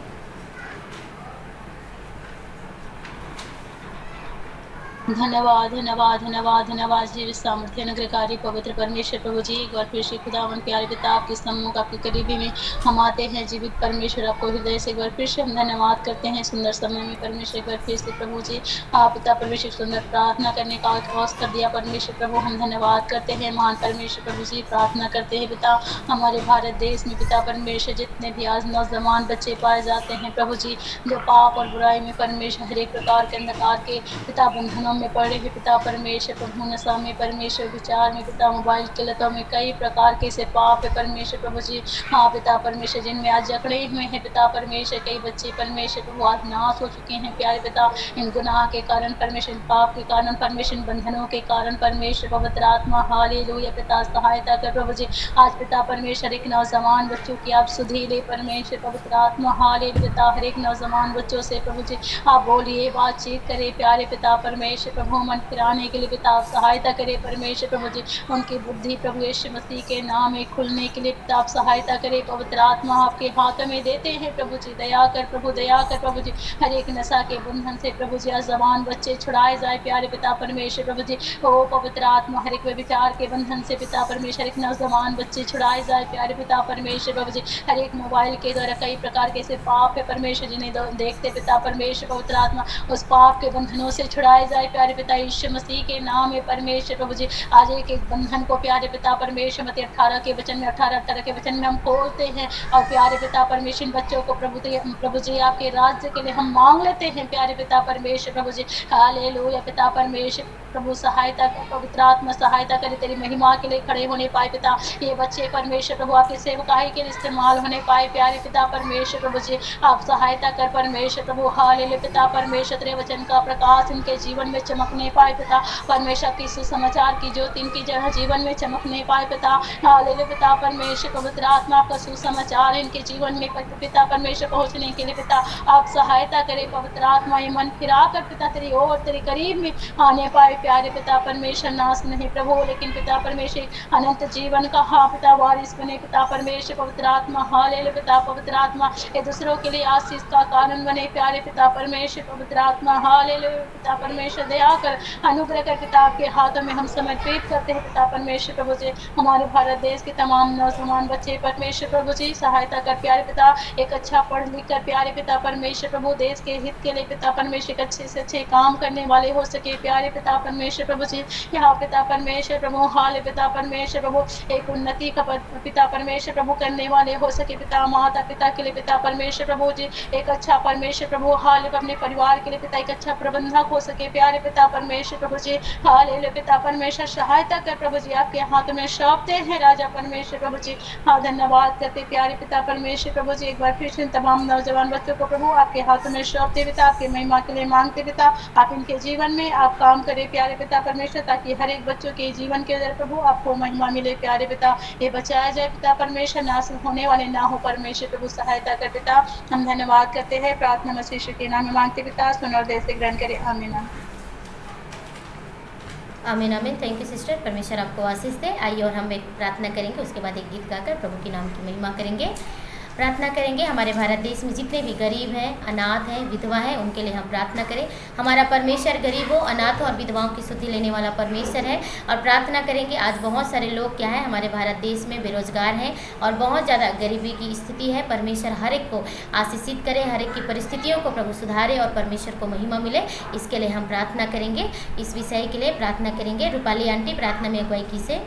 धन्यवाद धन्यवाद धन्यवाद धन्यवाद जीवित सामर्थ्य अनुग्रहकारी पवित्र परमेश्वर प्रभु जी, एक बार फिर से खुदावन प्यारे पिता आपके सम्मुख आपकी करीबी में हम आते हैं। जीवित परमेश्वर आपको हृदय से एक बार फिर से हम धन्यवाद करते हैं। सुंदर समय में परमेश्वर एक बार फिर से प्रभु जी आप पिता परमेश्वर सुंदर प्रार्थना करने का अवसर दिया परमेश्वर प्रभु, हम धन्यवाद करते हैं। महान परमेश्वर प्रभु जी प्रार्थना करते हैं पिता हमारे भारत देश में पिता परमेश्वर जितने भी आज नौजवान बच्चे पाए जाते हैं प्रभु जी, जो पाप और बुराई में परमेश्वर हर एक प्रकार के अंधकार के पिता बंधनों में पड़े हैं पिता परमेश्वर प्रभु, नशा में परमेश्वर, विचार में पिता, मोबाइल के लतों में कई प्रकार के से पाप है परमेश्वर प्रभु जी। हाँ पिता परमेश्वर जिनमें आज जकड़े हुए हैं पिता परमेश्वर, कई बच्चे परमेश्वर प्रभु आज नाश हो चुके हैं प्यारे पिता, इन गुनाह के कारण परमेश्वर, पाप के कारण परमेश्वर, बंधनों के कारण परमेश्वर पवित्र आत्मा हालेलुया पिता सहायता कर प्रभु जी। आज पिता परमेश्वर एक नौजवान बच्चों की आप सुधीले परमेश्वर पवित्र आत्मा हालेलुया पिता, हर एक नौजवान बच्चों से प्रभु जी आप बोलिए, बातचीत करे प्यारे पिता परमेश्वर प्रभु, मन फिराने के लिए पिता आप सहायता करे परमेश्वर प्रभु जी। उनकी बुद्धि प्रभु यीशु मसीह के नाम में खुलने के लिए पिता आप सहायता करे। पवित्र आत्मा आपके हाथों में देते हैं प्रभु जी, दया कर प्रभु, दया कर प्रभु जी। हर एक नशा के बंधन से प्रभु जी आज जवान बच्चे छुड़ाए जाए प्यारे पिता परमेश्वर प्रभु जी। ओ पवित्र आत्मा हर एक विचार के बंधन से पिता परमेश्वर एक नौजवान बच्चे छुड़ाए जाए प्यारे पिता परमेश्वर प्रभु जी। हर एक मोबाइल के द्वारा कई प्रकार के ऐसे पाप है परमेश्वर जिन्हें देखते पिता परमेश्वर पवित्र आत्मा उस पाप के बंधनों से छुड़ाए जाए प्यारे पिता यीशु मसीह के नाम में परमेश्वर प्रभु जी। आज एक एक बंधन को प्यारे पिता परमेश्वर मत्ती 18 के वचन में 18 के वचन में हम खोलते हैं और प्यारे पिता परमेश्वर बच्चों को प्रभु जी आपके राज्य के लिए हम मांग लेते हैं प्यारे पिता परमेश्वर प्रभु जी। हालेलुया पिता परमेश्वर प्रभु सहायता कर, पवित्र आत्मा सहायता करे, तेरी महिमा के लिए खड़े होने पाए पिता। ये बच्चे परमेश्वर प्रभु आपके सेवकाई के लिए इस्तेमाल होने पाए प्यारे पिता परमेश्वर प्रभु जी। आप सहायता कर परमेश्वर प्रभु, हालेलुया पिता परमेश्वर तेरे वचन का प्रकाश इनके जीवन में चमकने पाए पिता परमेश्वर की सुसमाचार की ज्योति इनकी जीवन में चमकने पाए पिता। हालेलुया पिता परमेश्वर पवित्र आत्मा का सुसमाचार इनके जीवन में पिता परमेश्वर पहुँचने के लिए पिता आप सहायता करें। पवित्र आत्मा ये मन फिरा कर पिता तेरी ओर तेरे करीब में आने पाए प्यारे पिता परमेश्वर, नाश नहीं प्रभु लेकिन पिता परमेश्वर अनंत जीवन का हाँ पिता वारिस बने पिता परमेश्वर पवित्र आत्मा। हालेलुया पिता पवित्र आत्मा ये दूसरों के लिए आशीष का कारण बने प्यारे पिता परमेश्वर पवित्र आत्मा। हालेलुया पिता परमेश्वर दया कर, अनुग्रह कर पिता आपके हाथों में हम समर्पित करते हैं पिता परमेश्वर प्रभु जी। हमारे भारत देश के तमाम नौजवान बच्चे परमेश्वर प्रभु जी सहायता कर प्यारे पिता, एक अच्छा पढ़ लिख कर प्यारे पिता परमेश्वर प्रभु देश के हित के लिए पिता परमेश्वर अच्छे से अच्छे काम करने वाले हो सके प्यारे पिता परमेश्वर प्रभु जी। यहाँ पिता परमेश्वर प्रभु हाल पिता परमेश्वर प्रभु एक उन्नति का पिता परमेश्वर प्रभु करने वाले हो सके पिता, माता पिता के लिए पिता परमेश्वर प्रभु जी एक अच्छा परमेश्वर प्रभु हाल अपने परिवार के लिए पिता एक अच्छा प्रबंधक हो सके प्यारे पिता परमेश्वर प्रभु जी। हालेलुया पिता परमेश्वर सहायता कर प्रभु जी, आपके हाथों में सौंपते हैं राजा परमेश्वर प्रभु जी। हाँ धन्यवाद करते प्यारे पिता परमेश्वर प्रभु जी। एक बार फिर से तमाम नौजवान बच्चों को प्रभु आपके हाथों में सौंपते पिता, आपके महिमा के लिए मांगते पिता, आप इनके जीवन में आप काम करें प्यारे पिता परमेश्वर, ताकि हर एक बच्चों के जीवन के अंदर प्रभु आपको महिमा मिले प्यारे पिता। ये बचाया जाए पिता परमेश्वर, नाश होने वाले ना हो परमेश्वर प्रभु सहायता कर पिता। हम धन्यवाद करते हैं, प्रार्थना मसीह के नाम में मांगते पिता, सुन और देश से ग्रहण करें, आमीन आमीन आमीन। थैंक यू सिस्टर, परमेश्वर आपको आशीष दे। आइए और हम एक प्रार्थना करेंगे, उसके बाद एक गीत गाकर प्रभु के नाम की महिमा करेंगे। प्रार्थना करेंगे हमारे भारत देश में जितने भी गरीब हैं, अनाथ हैं, विधवा हैं, उनके लिए हम प्रार्थना करें। हमारा परमेश्वर गरीबों, अनाथों और विधवाओं की स्तुति लेने वाला परमेश्वर है। और प्रार्थना करेंगे आज बहुत सारे लोग क्या है हमारे भारत देश में बेरोजगार हैं और बहुत ज़्यादा गरीबी की स्थिति है। परमेश्वर हर एक को आशीषित करे, हर एक की परिस्थितियों को प्रभु सुधारे और परमेश्वर को महिमा मिले, इसके लिए हम प्रार्थना करेंगे। इस विषय के लिए प्रार्थना करेंगे। रूपाली आंटी प्रार्थना में अगुवाई की से।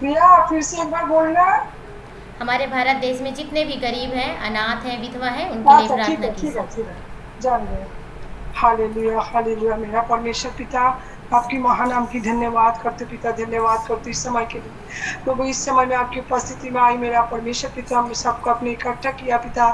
प्रिया फिर से एक बार बोलना। हमारे भारत देश में जितने भी गरीब हैं, अनाथ हैं, विधवा हैं, उनके लिए अच्छा ठीक प्रार्थना है ठीक कीजिए। है ठीक है, जान गए। Hallelujah hallelujah. मेरा परमेश्वर पिता आपकी महानाम की धन्यवाद करते पिता, धन्यवाद करते इस समय के लिए। प्रभु इस समय में आपकी उपस्थिति में आई मेरा परमेश्वर पिता, हम सबको अपने इकट्ठा किया पिता।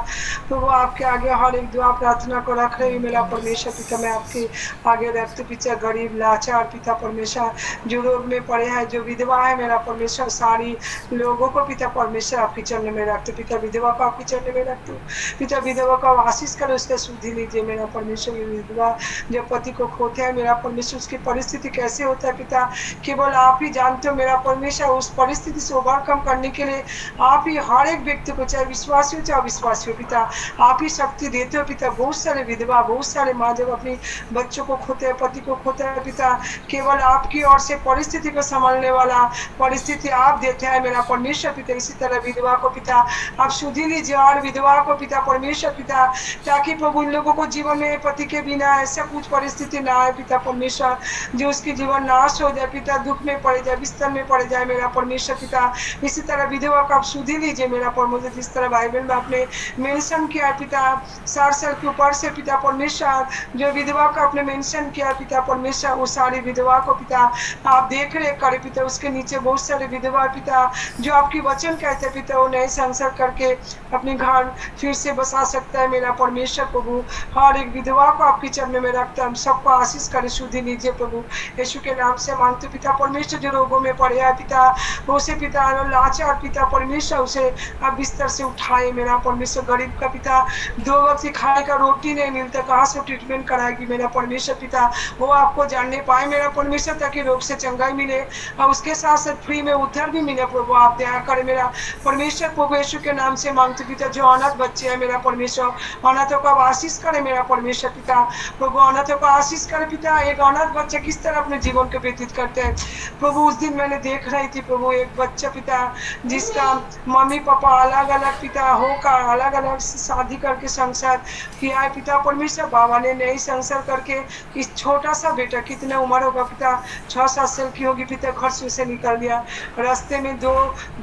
प्रभु आपके आगे हर एक दुआ प्रार्थना को रख रही हूँ मेरा परमेश्वर पिता। मैं आपके आगे रखते पिता गरीब लाचार पिता परमेश्वर, जो रोग में पड़े हैं, जो विधवा है मेरा परमेश्वर, सारी लोगों को पिता परमेश्वर आपके चरणों में रखते पिता। विधवा को आपके चरणों में रखते हो पिता, विधवा को आशीष करो, उसका शुद्धि लीजिए मेरा परमेश्वर। विधवा जो पति को खोते हैं मेरा परमेश्वर, उसकी परिस्थिति कैसे होता है पिता, केवल आप ही जानते हो मेरा परमेश्वर। उस परिस्थिति से ओवरकम करने के लिए आप ही हर एक व्यक्ति को, चाहे विश्वासी हो चाहे अविश्वासी हो पिता, आप ही शक्ति देते हो पिता। बहुत सारे विधवा, बहुत सारे माँ जब अपनी बच्चों को खोते हैं, पति को खोते हैं पिता, केवल आपकी ओर से परिस्थिति को संभालने वाला परिस्थिति आप देते हैं मेरा परमेश्वर पिता। इसी तरह विधवा को पिता आप शुद्धि लीजिए, और विधवा को पिता परमेश्वर पिता, ताकि प्रभु इन लोगों को जीवन में पति के बिना ऐसा कुछ परिस्थिति ना आए पिता परमेश्वर, जो उसकी जीवन नाश हो जाए पिता, दुख में पड़ जाए, बिस्तर में पड़ जाए मेरा परमेश्वर पिता। इसी तरह विधवा को आप शुद्धि लीजिए मेरा परमेश्वर। जिस तरह बाइबल में आपने मेंशन किया पिता 60 साल के ऊपर से पिता परमेश्वर, जो विधवा को आपने मेंशन किया पिता परमेश्वर, वो सारी विधवा को पिता आप देख रेख करे पिता। उसके नीचे बहुत सारे विधवा पिता जो आपकी वचन कहते पिता, वो नए संसार करके अपने घर फिर से बसा सकता है मेरा परमेश्वर। प्रभु हर एक विधवा को आपके चरणों में रखता है, हम सबको आशीष करे, शुद्धि लीजिए प्रभु यीशु के नाम से मांगते पिता परमेश्वर। जो रोगों में पड़े है पिता, उसे पिता लाचार पिता परमेश्वर, उसे आप बिस्तर से उठाए मेरा परमेश्वर। गरीब का पिता 2 वक्त की खाने का रोटी नहीं मिलता, कहाँ से ट्रीटमेंट कराएगी मेरा परमेश्वर पिता, वो आपको जानने पाए मेरा परमेश्वर, ताकि रोग से चंगाई मिले और उसके साथ साथ फ्री में उद्धार भी मिले। प्रभु आप दया करे मेरा परमेश्वर। प्रभु यीशु के नाम से मांगते पिता, जो अनाथ बच्चे हैं मेरा परमेश्वर, अनाथों को आशीष करे मेरा परमेश्वर पिता। प्रभु अनाथों को आशीष करे पिता। एक अनाथ बच्चा किस तरह अपने जीवन को व्यतीत करते हैं प्रभु, उस दिन मैंने देख रही थी प्रभु, एक बच्चा पिता जिसका मम्मी पापा अलग अलग पिता होकर अलग अलग शादी करके संसार किया है पिता परमेश्वर। बाबा ने नई संसार करके इस छोटा सा बेटा, कितना उम्र होगा पिता, 6-7 साल की होगी पिता, घर से उसे निकल दिया। रास्ते में 2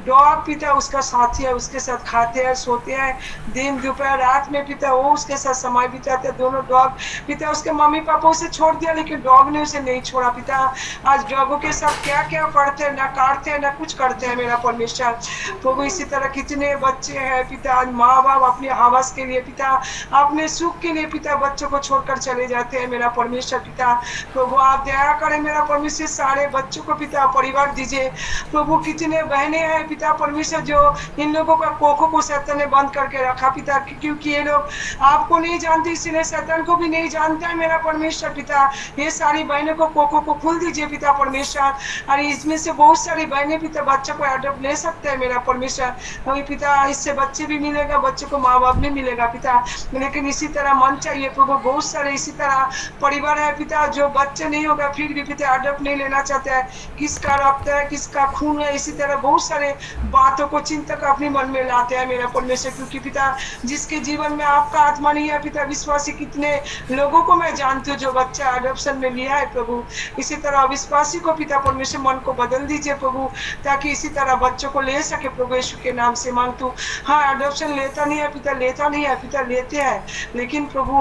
डॉग पिता उसका साथी है, उसके साथ खाते हैं, सोते हैं, दिन दोपहर रात में पिता वो उसके साथ समय बिताते हैं। दोनों डॉग पिता, उसके मम्मी पापा उसे छोड़ दिया, लेकिन डॉग ने उसे नहीं छोड़ा पिता। आज डॉगों के साथ क्या क्या करते हैं, ना काटते हैं ना कुछ करते हैं मेरा परमेश्वर। प्रभु इसी तरह कितने बच्चे हैं पिता, आज माँ बाप अपने हवस के लिए पिता, अपने सुख के लिए पिता बच्चों को छोड़कर चले जाते हैं मेरा परमेश्वर पिता। प्रभु आप दया करें मेरा परमेश्वर, सारे बच्चों को पिता परिवार दीजिए। प्रभु कितने बहनें हैं पिता परमेश्वर, जो इन लोगों का कोखों को शैतान ने बंद करके रखा पिता, क्योंकि ये लोग आपको नहीं जानते, इसलिए शैतान को भी नहीं जानते हैं मेरा परमेश्वर पिता। ये सारी बहनों को कोखों को खुल दीजिए पिता परमेश्वर, और इसमें से बहुत सारी बहनें पिता बच्चों को एडॉप्ट ले सकते हैं मेरा परमेश्वर। अभी पिता इससे बच्चे भी मिलेगा, बच्चों को माँ बाप भी मिलेगा पिता, लेकिन इसी तरह मन चाहिए प्रभु। बहुत सारे इसी तरह परिवार है पिता, जो बच्चे नहीं होगा फिर भी पिता एडॉप्ट नहीं लेना चाहते हैं, किसका रक्त है किसका खून है, इसी तरह बहुत सारे बातों को चिंतक अपने मन में लाते हैं मेरा परमेश्वर। क्योंकि पिता जिसके जीवन में आपका आत्मा नहीं है पिता, विश्वासी कितने लोगों को मैं जानती हूँ जो बच्चा एडॉप्शन में लिया है प्रभु। इसी तरह अविश्वासी को पिता परमेश्वर मन को बदल दीजिए प्रभु, ताकि इसी तरह बच्चों को ले सके प्रभु यीशु के नाम से मांगता हूँ। हाँ एडॉप्शन लेता नहीं है पिता, लेता नहीं है पिता, लेते हैं, लेकिन प्रभु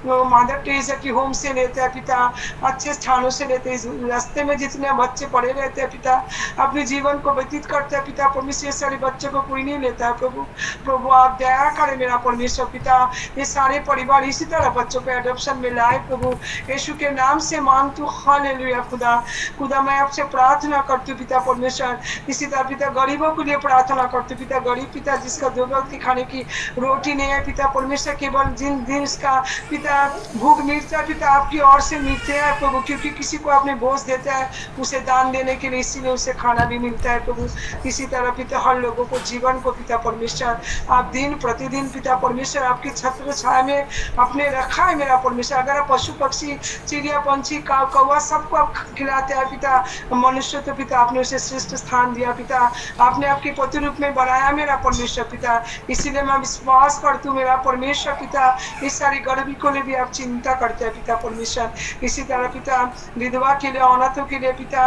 मदर टेरेसा की होम से लेते हैं पिता, अच्छे स्थानों से लेते हैं। रास्ते में जितने बच्चे पड़े रहते हैं पिता, अपने जीवन को व्यतीत करते हैं पिता परमेश्वर, सारे बच्चों को कोई नहीं लेता है प्रभु। प्रभु आप दया करें मेरा परमेश्वर पिता, ये सारे परिवार इसी तरह बच्चों को एडॉप्शन में लाए प्रभु यीशु के नाम से मांगती हूँ। हालेलुया खुदा। खुदा मैं आपसे प्रार्थना करती हूँ पिता परमेश्वर, इसी तरह पिता गरीबों के लिए प्रार्थना करती हूँ पिता। गरीब पिता जिसका 2 वक्त की खाने की रोटी नहीं है पिता परमेश्वर, केवल जिन दिन इसका पिता भूख मिलता है पिता आपकी ओर से मिलते हैं प्रभु, क्योंकि किसी को आपने बोझ देता है उसे दान देने के लिए, इसीलिए उसे खाना भी मिलता है प्रभु। इसी तरह पिता हर लोगों को जीवन को पिता परमेश्वर आप दिन प्रतिदिन पिता परमेश्वर आपकी छत्र छाया में अपने रखा है मेरा परमेश्वर। अगर आप पशु पक्षी चिड़िया पंछी काऊ कौवा सबको आप खिलाते हैं पिता। मनुष्य तो पिता आपने उसे श्रेष्ठ स्थान दिया पिता, आपने आपके पति रूप में बनाया मेरा परमेश्वर पिता। इसीलिए मैं विश्वास करती हूँ मेरा परमेश्वर पिता, इस सारी गरीबी को लिए भी आप चिंता करते हैं पिता परमेश्वर। इसी तरह पिता विधवा के लिए, अनाथों के लिए पिता,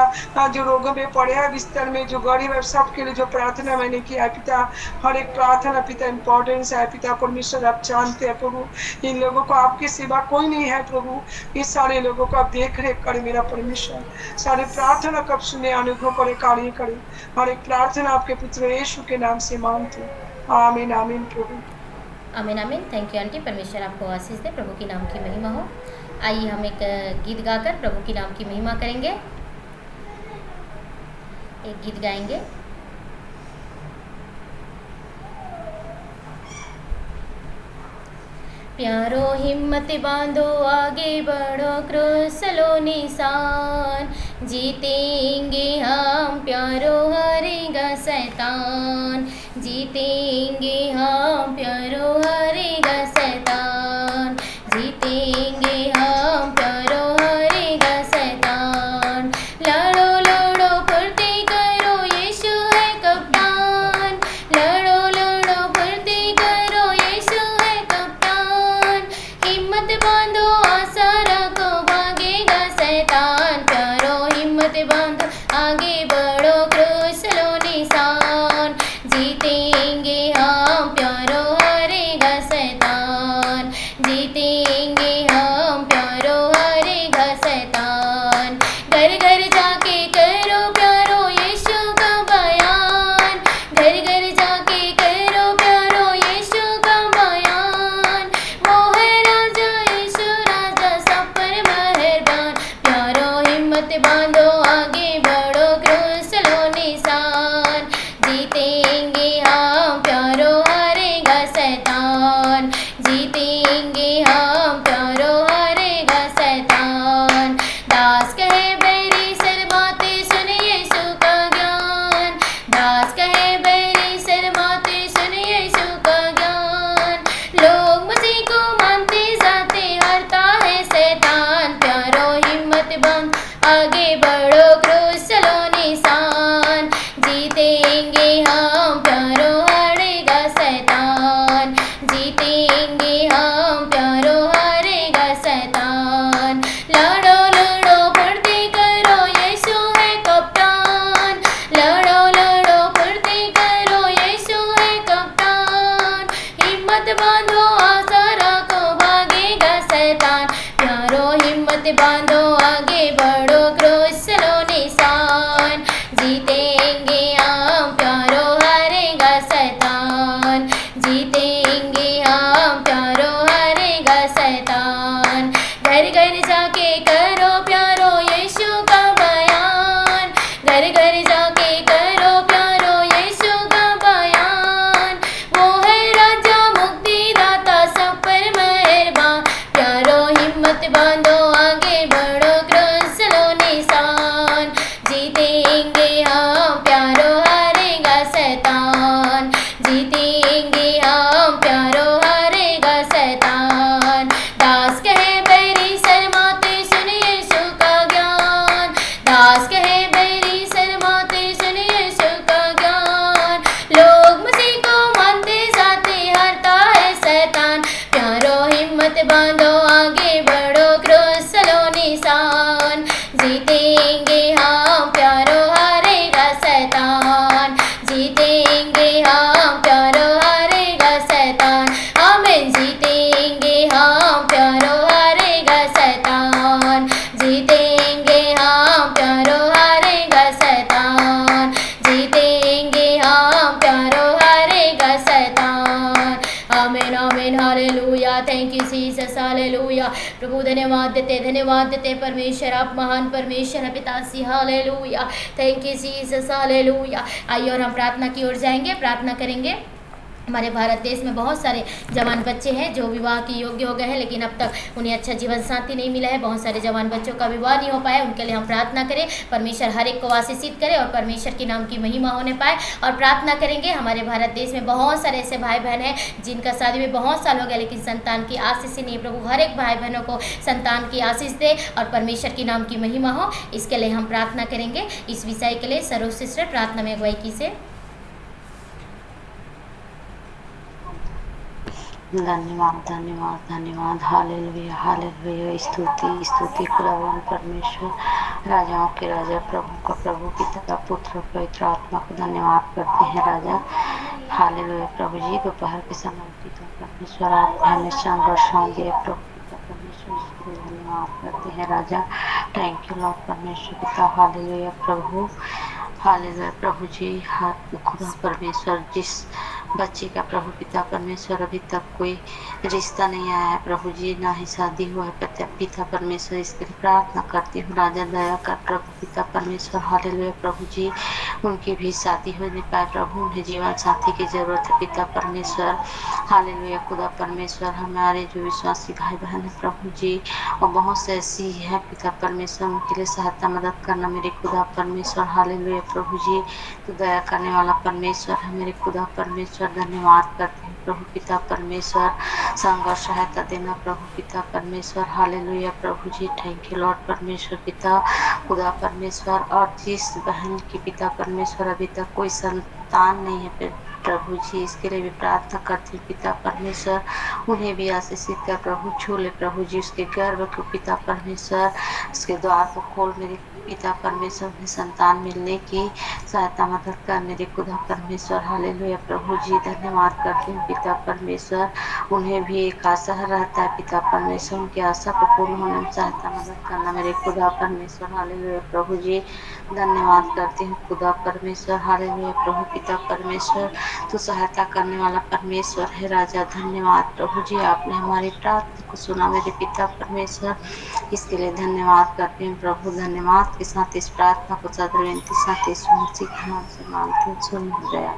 जो रोगों में पड़े हैं बिस्तर में, जो गरीब है सबके लिए जो प्रार्थना मैंने किया है पिता, हर एक प्रार्थना पिता इम्पोर्टेंस है पिता परमेश्वर। आप जानते हैं प्रभु इन लोगों को आपकी सेवा कोई नहीं है प्रभु, इस सारे लोगों को आप देख रेख करे मेरा परमेश्वर। सारे प्रार्थना कब सुने, अनुभव करे, कार्य करे। हर एक प्रार्थना आपके पुत्र यीशु के नाम से मांगते हैं, आमीन आमीन प्रभु। आमीन आमीन। थैंक यू आंटी, परमेश्वर आपको आशीष दे, प्रभु की नाम की महिमा हो। आइए हम एक गीत गाकर प्रभु की नाम की महिमा करेंगे। एक गीत गाएंगे। प्यारो हिम्मत बांधो आगे बढ़ो, क्रूस लो निशान, जीतेंगे हम प्यारो, हारेगा शैतान, जीतेंगे हम प्यारो, हारेगा शैतान, जीतेंगे हम प्यारो, हारेगा शैतान। लड़ो लड़ो फुर्ती करो, यीशु है कप्तान, लड़ो लड़ो फुर्ती करो, यीशु है कप्तान, हिम्मत बांधो आशा रखो, भागेगा शैतान, प्यारो हिम्मत बांधो आगे बढ़ो, क्रूस लो निशान, जीतेंगे हम प्यारो, हारेगा शैतान, जीतेंगे हम प्यारो, हारेगा शैतान। घर घर जाके करो प्यारो यीशु का बयान, घर घर जाके करो प्यारो यीशु का बयान, वो है राजा यीशु राजा सब पर मेहरबान, प्यारो हिम्मत बांधो आगे बढ़ो, क्रूस लो निशान, जीतेंगे हम प्यारो, हारेगा शैतान, जीतेंगे हम प्यारो, हारेगा शैतान। दास कहे बैरी शर्माते सुन यीशु का ज्ञान, दास कहे बैरी शर्माते सुन यीशु का ज्ञान, लोग मसीह को मानते जाते हारता है शैतान, प्यारो हिम्मत बांध आगे बढ़ो, क्रूस लो निशान, जीतेंगे हम प्यारो, हारेगा शैतान, जीतेंगे हम प्यारो, हारेगा शैतान। लड़ो लड़ो फुर्ती करो, यीशु है कप्तान, लड़ो लड़ो फुर्ती करो, यीशु है कप्तान, हिम्मत बांधो आशा रखो, भागेगा शैतान, प्यारो हिम्मत बांधो आगे बढ़ो, क्रूस लो निशान, जीतेंगे हम प्यारो, हारेगा शैतान, जीतेंगे हम प्यारो, हारेगा शैतान। घर घर जाके करो प्यारो यीशु का बयान, घर घर जाके करो प्यारो यीशु का बयान, वो है राजा मुक्तिदाता सब पर मेहरबान, प्यारो हिम्मत बांधो आगे बढ़ो, क्रूस लो निशान, जीतेंगे हम प्यारो, हारेगा शैतान, जीतेंगे हम प्यारो, हारेगा शैतान। दास कहे बैरी शर्माते सुन यीशु का ज्ञान, दास कहे बैरी शर्माते सुन यीशु का ज्ञान, लोग मसीह को मानते जाते हारता है शैतान, प्यारो हिम्मत बांधो आगे बढ़ो, क्रूस लो निशान, जीतेंगे हम प्यारो, हारेगा शैतान, जीतेंगे हम प्यारो, हारेगा शैतान। आमीन। जीतेंगे हम प्यारो, हारेगा शैतान, जीतेंगे हम प्यारो, हारेगा शैतान, जीतेंगे हम प्यारो, हारेगा शैतान। आमीन आमीन। Hallelujah. Thank you Jesus. Hallelujah. प्रभु धन्यवाद देते परमेश्वर, आप महान परमेश्वर है पितासी। Hallelujah. Thank you Jesus. Hallelujah. आइए और हम प्रार्थना की ओर जाएंगे, प्रार्थना करेंगे। हमारे भारत देश में बहुत सारे जवान बच्चे हैं जो विवाह के योग्य हो गए हैं, लेकिन अब तक उन्हें अच्छा जीवन साथी नहीं मिला है। बहुत सारे जवान बच्चों का विवाह नहीं हो पाया, उनके लिए हम प्रार्थना करें, परमेश्वर हर एक को आशीषित करे और परमेश्वर के नाम की महिमा होने पाए। और प्रार्थना करेंगे, हमारे भारत देश में बहुत सारे ऐसे भाई बहन हैं जिनका शादी में बहुत साल हो गया लेकिन संतान की आशीष ही नहीं। प्रभु हर एक भाई बहनों को संतान की आशीष दे और परमेश्वर के नाम की महिमा हो, इसके लिए हम प्रार्थना करेंगे। इस विषय के लिए सरोज सिस्टर प्रार्थना में अगुवाई की से। धन्यवाद धन्यवाद धन्यवाद। Hallelujah hallelujah. स्तुति स्तुति खुदावन परमेश्वर, राजाओं के राजा, प्रभु का प्रभु, पिता पुत्र पवित्र आत्मा को धन्यवाद करते हैं राजा। हालेलुया प्रभु जी। दोपहर के समय पिता परमेश्वर आप हमें संरक्षण दिए प्रभु पिता परमेश्वर, इसके लिए धन्यवाद करते हैं राजा। थैंक यू लॉर्ड परमेश्वर पिता। हालेलुया प्रभु, हालेलुया प्रभु जी। खुदा परमेश्वर, जिस बच्चे का प्रभु पिता परमेश्वर अभी तक कोई रिश्ता नहीं आया है प्रभु जी, ना ही शादी हुआ है पिता परमेश्वर, इसके लिए प्रार्थना करती हूँ राजा। दया कर प्रभु पिता परमेश्वर। हालेलुया प्रभु जी। उनकी भी शादी हो नहीं पाए प्रभु, उन्हें जीवन साथी की जरूरत है पिता परमेश्वर। हालेलुया खुदा परमेश्वर। हमारे जो विश्वासी भाई बहन है प्रभु जी, और बहुत से ऐसी है पिता परमेश्वर, उनके लिए सहायता मदद करना मेरे खुदा परमेश्वर। हालेलुया प्रभु जी। तो दया करने वाला परमेश्वर है मेरे खुदा परमेश्वर। धन्यवाद करते हैं प्रभु पिता परमेश्वर। संग और सहायता देना प्रभु पिता परमेश्वर। हालेलुया प्रभु जी। थैंक यू लॉर्ड परमेश्वर पिता खुदा परमेश्वर। और जिस बहन की पिता परमेश्वर अभी तक कोई संतान नहीं है प्रभु जी, इसके लिए भी प्रार्थना करती हूँ पिता परमेश्वर। उन्हें भी आशीषित कर प्रभु, छू ले प्रभु जी उसके गर्भ को पिता परमेश्वर, उसके द्वार को खोल मेरे पिता परमेश्वर। उन्हें संतान मिलने की सहायता मदद कर मेरे खुदा परमेश्वर। हालेलुया प्रभु जी। धन्यवाद करती हूँ पिता परमेश्वर। उन्हें भी एक आशा रहता है पिता परमेश्वर, उनकी आशा को पूर्ण होने में सहायता मदद करना मेरे खुदा परमेश्वर। हालेलुया प्रभु जी। धन्यवाद करती हूँ खुदा परमेश्वर। हालेलुया प्रभु पिता परमेश्वर। तो सहायता करने वाला परमेश्वर है राजा। धन्यवाद प्रभु जी, आपने हमारी प्रार्थना को सुना मेरे पिता परमेश्वर, इसके लिए धन्यवाद करते हैं प्रभु। धन्यवाद के साथ इस प्रार्थना को सदर विनती साथ यीशु मसीह के नाम से मांगते हैं, सुन गया।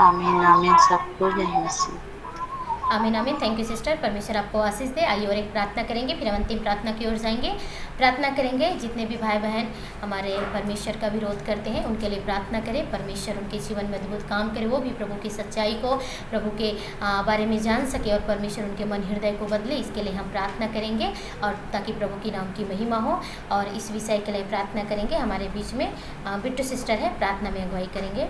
आमीन आमीन। सबको जय मसीह। आमीन आमीन। थैंक यू सिस्टर, परमेश्वर आपको आशीष दे। आइए और एक प्रार्थना करेंगे, फिर हम अंतिम प्रार्थना की ओर जाएंगे। प्रार्थना करेंगे, जितने भी भाई बहन हमारे परमेश्वर का विरोध करते हैं उनके लिए प्रार्थना करें। परमेश्वर उनके जीवन में अद्भुत काम करे, वो भी प्रभु की सच्चाई को, प्रभु के बारे में जान सके और परमेश्वर उनके मन हृदय को बदले। इसके लिए हम प्रार्थना करेंगे और ताकि प्रभु की नाम की महिमा हो। और इस विषय के लिए प्रार्थना करेंगे। हमारे बीच में बिट्टू सिस्टर है, प्रार्थना में अगुवाई करेंगे।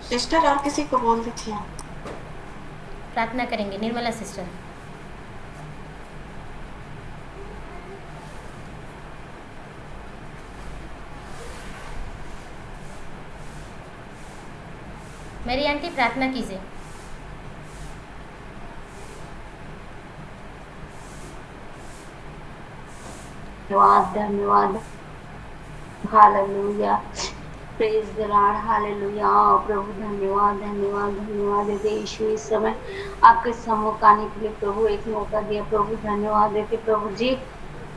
सिस्टर और किसी को बोल दीजिए। प्रार्थना करेंगे निर्मला सिस्टर। मेरी आंटी प्रार्थना कीजिए। धन्यवाद धन्यवाद। Hallelujah praise the lord. Hallelujah प्रभु। धन्यवाद धन्यवाद धन्यवाद देते यीशु, इस समय आपके सम्मुख आने के लिए प्रभु एक मौका दिया प्रभु। धन्यवाद देते प्रभु जी।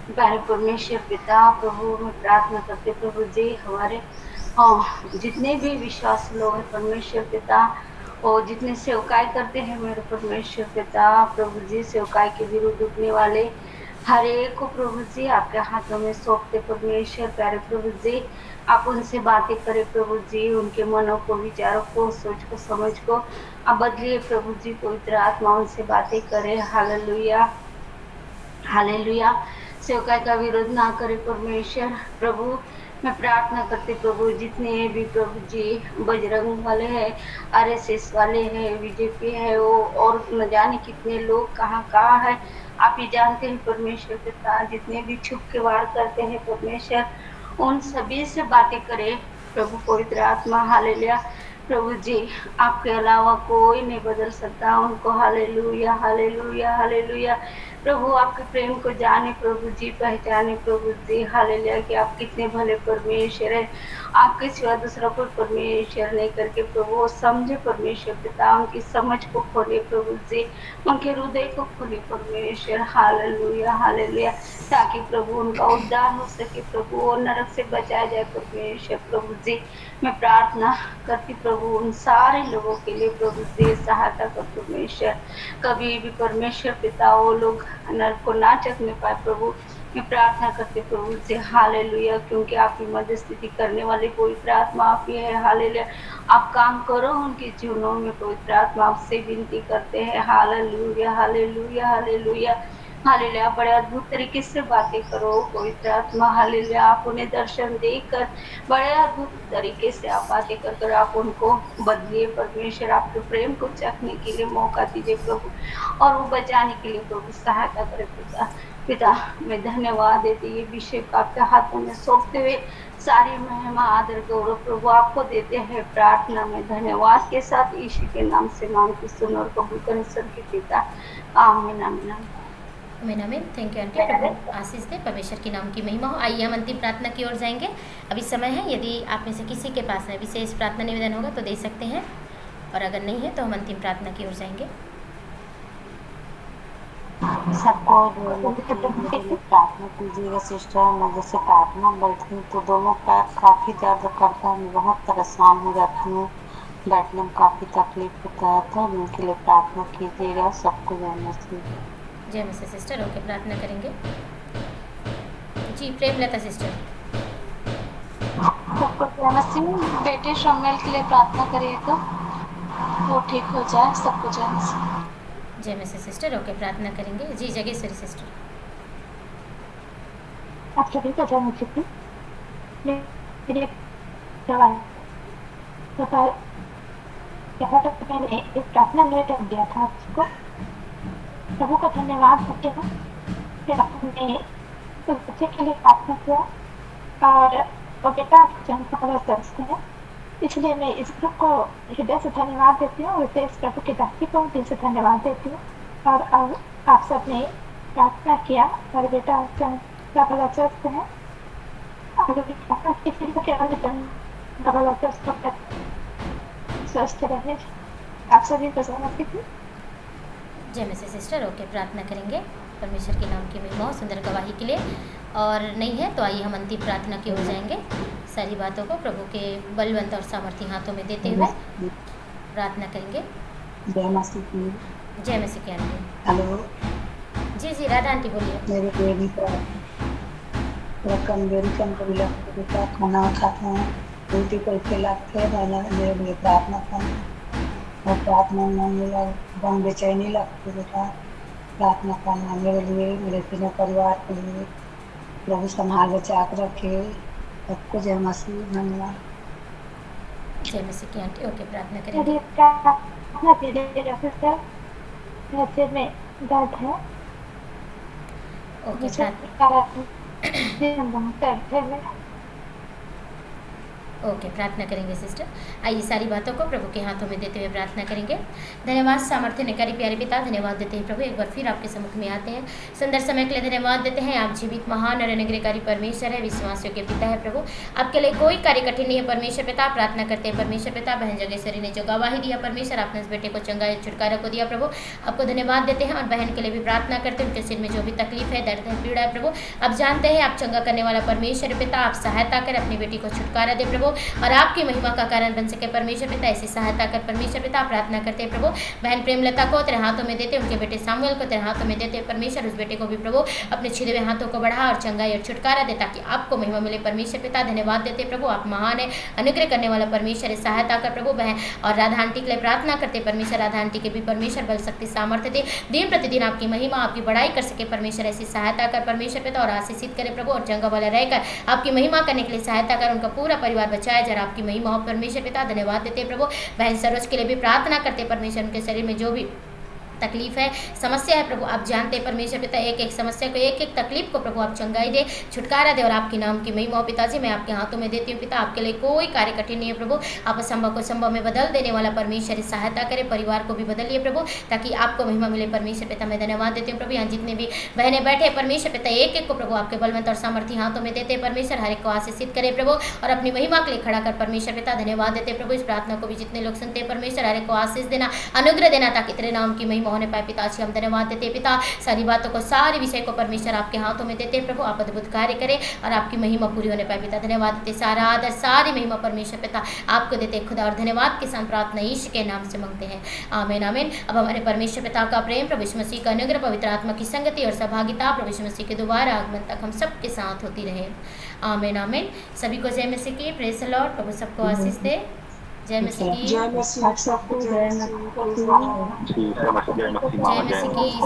प्यारे परमेश्वर पिता प्रभु, मैं प्रार्थना करते प्रभु जी, हमारे जितने भी विश्वास लोग हैं परमेश्वर पिता, और जितने सेवकाई करते हैं मेरे परमेश्वर पिता प्रभु जी, सेवकाई के विरुद्ध उठने वाले हर एक को प्रभु जी आपके हाथों में सौंपते परमेश्वर। प्यारे प्रभु जी, आप उनसे बातें करें प्रभु जी, उनके मनों को, विचारों को, सोच को, समझ को आप बदलिए प्रभु जी। पवित्र आत्मा उनसे बातें करे। Hallelujah hallelujah. सेवकाई का विरोध ना करे परमेश्वर प्रभु। मैं प्रार्थना करती प्रभु, जितने भी प्रभु जी बजरंग वाले हैं, RSS वाले हैं, बीजेपी है, वो और न जाने कितने लोग कहाँ है, आप ही जानते हैं परमेश्वर पिता। जितने भी छुप के वार करते हैं परमेश्वर, उन सभी से बातें करें प्रभु पवित्र आत्मा। हालेलुया प्रभु जी, आपके अलावा कोई नहीं बदल सकता उनको। Hallelujah hallelujah hallelujah. प्रभु आपके प्रेम को जाने प्रभु जी, पहचाने प्रभु जी। हालेलुया कि आप कितने भले परमेश्वर है, आपके सिवा दूसरा कोई परमेश्वर नहीं करके प्रभु वो समझे परमेश्वर पिता, उनकी समझ को खोले प्रभु जी, उनके हृदय को खोले परमेश्वर। हालेलुया हालेलुया, ताकि प्रभु उनका उद्धार हो सके प्रभु, वो नरक से बचाया जाए परमेश्वर प्रभु जी। मैं प्रार्थना करती प्रभु उन सारे लोगों के लिए प्रभु जी, सहायता कर परमेश्वर, कभी भी परमेश्वर पिता वो लोग नरक को ना चखने पाए प्रभु। मैं प्रार्थना करती प्रभु जी हालेलुया, क्योंकि आपकी मध्यस्थಿತಿ करने वाली पवित्र आत्मा आप ही है। हालेलुया, आप काम करो उनके जीवनों में पवित्र आत्मा, आपसे विनती करते हैं। हालेलुया हालेलुया हालेलुया हालेलुया, बड़े अद्भुत तरीके से बातें करो पवित्र आत्मा। हालेलुया, आप उन्हें दर्शन देकर बड़े अद्भुत तरीके से आप बातें कर कर आप उनको बदलिए परमेश्वर, आपके प्रेम को चखने के लिए मौका दीजिए प्रभु, और वो बचाने के लिए प्रभु सहायता करे पिता। पिता मैं धन्यवाद देती ये विषय को आपके हाथों में सौंपते हुए सारी महिमा आदर गौरव प्रभु आपको देते हैं। प्रार्थना में धन्यवाद के साथ यीशु के नाम से मांगती सुन और कबूल करें सबके पिता, आमीन आमीन आमीन। आमीन आमीन। थैंक यू आंटी, प्रभु आशीष दे, परमेश्वर के नाम की महिमा हो। आइए हम अंतिम प्रार्थना की ओर जाएंगे। अभी समय है, यदि आप में से किसी के पास में विशेष प्रार्थना निवेदन होगा तो दे सकते हैं, और अगर नहीं है तो हम अंतिम प्रार्थना की ओर जाएंगे। सबको प्रार्थना कीजिएगा सिस्टर। मैं जैसे प्रार्थना बैठती हूँ तो दोनों पैर काफ़ी दर्द करता है, मैं बहुत परेशान हो जाती हूँ, बैठने में काफ़ी तकलीफ होता है, तो उनके लिए प्रार्थना कीजिएगा। सबको जय मसीह। जय मसीह सिस्टर, ओके प्रार्थना करेंगे जी। प्रेमलता सिस्टर। सबको जय मसीह। बेटे शम्मेल के लिए प्रार्थना करिएगा, वो ठीक हो जाए। सबको जय मसीह। जय मसीह सिस्टर, ओके प्रार्थना करेंगे जी। जगेश्वरी सिस्टर। आप सभी को जय मसीह। मेरी एक सवाल तो यहाँ तक मैंने एक प्रार्थना निवेदन दिया था आपको, प्रभु को धन्यवाद देते हैं। फिर आपने उस बच्चे के लिए प्रार्थना किया और वो बेटा जन्म का बड़ा स्वस्थ है, इसलिए मैं इस ग्रुप को हृदय से धन्यवाद देती हूँ, वैसे इस प्रभु की दासी को दिल से धन्यवाद देती हूँ। और आप सब ने प्रार्थना किया और बेटा का बड़ा स्वस्थ है, और प्रार्थना की केवल का बड़ा स्वस्थ रहे। आप सभी को सहमति थी। जय मसीह सिस्टर, ओके प्रार्थना करेंगे परमेश्वर के नाम की महिमा सुंदर गवाही के लिए। और नहीं है तो आइए हम अंतिम प्रार्थना की ओर जाएंगे। सारी बातों को प्रभु के बलवंत और सामर्थ्य हाथों में देते हुए प्रार्थना करेंगे। जय मसीह। जय मसीह की आंटी। हेलो जी जी, राधा आंटी बोलिए। मेरे बेबी का कमजोरी लगती है, क्या खाना खाते हैं, उल्टी पैसे लगते हैं, मेरे लिए प्रार्थना करना। और प्रार्थना में मेरा एकदम बेचैनी लगती है बेटा, प्रार्थना करना मेरे लिए, मेरे तीनों परिवार के लिए। प्रभु संभाल बचा कर रखे सबको। जय मसीह। धन्यवाद। जय मसीह की आंटी, ओके प्रार्थना मेरी करेंगे। प्रार्थना के लिए सिस्टर, मेरे सिर में दर्द है, ओके मुझे ओके प्रार्थना करेंगे सिस्टर। आइए सारी बातों को प्रभु के हाथों में देते हुए प्रार्थना करेंगे। धन्यवाद सामर्थ्य निकारी प्यारे पिता, धन्यवाद देते हैं प्रभु, एक बार फिर आपके सम्मुख में आते हैं। सुंदर समय के लिए धन्यवाद देते हैं। आप जीवित महान और अनुग्रहकारी परमेश्वर है, विश्वासियों के पिता है प्रभु। आपके लिए कोई कार्य कठिन नहीं है परमेश्वर पिता। प्रार्थना करते हैं परमेश्वर पिता, बहन जगेश्वरी ने जो गवाही दिया परमेश्वर, आपने उस बेटे को चंगा छुटकारा को दिया प्रभु, आपको धन्यवाद देते हैं। और बहन के लिए भी प्रार्थना करते हैं, उनके सिर में जो भी तकलीफ है, दर्द है, पीड़ा है प्रभु, आप जानते हैं, आप चंगा करने वाला परमेश्वर पिता, आप सहायता कर अपनी बेटी को छुटकारा दे प्रभु, और आपकी महिमा का कारण बन सके परमेश्वर पिता। ऐसी सहायता कर परमेश्वर पिता। प्रार्थना करते हैं प्रभु, बहन प्रेमलता को तेरे हाथों में देते, उनके बेटे सामुएल को तेरे हाथों में देते परमेश्वर, उस बेटे को भी प्रभु अपने छिदे हुए हाथों को बढ़ा और चंगाई और छुटकारा दे, ताकि आपको महिमा मिले परमेश्वर पिता। धन्यवाद देते प्रभु, आप महान है, अनुग्रह करने वाला परमेश्वर है, सहायता कर प्रभु। बहन और राधा आंटी के लिए प्रार्थना करते परमेश्वर, राधा आंटी के भी परमेश्वर बल शक्ति सामर्थ्य दे, दिन प्रतिदिन आपकी महिमा आपकी बड़ाई कर सके परमेश्वर। ऐसी सहायता कर परमेश्वर पिता, और आशीषित करे प्रभु, और चंगा वाला रहकर आपकी महिमा करने के लिए सहायता कर, उनका पूरा परिवार बचाया जरा आपकी महिमा हो परमेश्वर पिता। धन्यवाद देते प्रभु। बहन सरोज के लिए भी प्रार्थना करते परमेश्वर, उनके शरीर में जो भी तकलीफ है, समस्या है प्रभु, आप जानते हैं परमेश्वर पिता, एक एक समस्या को, एक एक तकलीफ को प्रभु आप चंगाई दे, छुटकारा दे और आपके नाम की महिमा हो पिताजी। मैं आपके हाथों में देती हूँ पिता, आपके लिए कोई कार्य कठिन नहीं है प्रभु। आप असंभव को संभव में बदल देने वाला परमेश्वर सहायता करे, परिवार को भी बदलिए प्रभु, ताकि आपको महिमा मिले परमेश्वर पिता। मैं धन्यवाद देती हूँ प्रभु, यहाँ जितने भी बहनें बैठे परमेश्वर पिता, एक एक को प्रभु आपके बलवंत और सामर्थ्य हाथों में देते परमेश्वर, हर एक को आशीषित करे प्रभु और अपनी महिमा के लिए खड़ा कर परमेश्वर पिता। धन्यवाद देते प्रभु, इस प्रार्थना को भी जितने लोग सुनते हैं परमेश्वर, हर एक को आशीष देना, अनुग्रह देना, ताकि तेरे नाम की महिमा होने पाए पिताजी। हम धन्यवाद देते हैं पिता, सारी बातों को, सारे विषय को परमेश्वर आपके हाथों में देते हैं प्रभु, आप अद्भुत कार्य करें और आपकी महिमा पूरी होने पाए पिता। धन्यवाद देते, सारा आदर सारी महिमा परमेश्वर पिता आपको देते खुदा, और धन्यवाद के साथ प्रार्थना यीशु के नाम से मांगते हैं, आमीन आमीन। अब हमारे परमेश्वर पिता का प्रेम, प्रभु यीशु मसीह का अनुग्रह, पवित्र आत्मा की संगति और सहभागिता प्रभु यीशु मसीह के दोबारा आगमन तक हम सबके साथ होती रहे, आमीन आमीन। सभी को जय मसीह की, प्रेज द लॉर्ड। प्रभु सबको आशीष दे, जय मसीह की, जय मसीह, सबको जय मसीह, जय मसीह, जय मसीह की।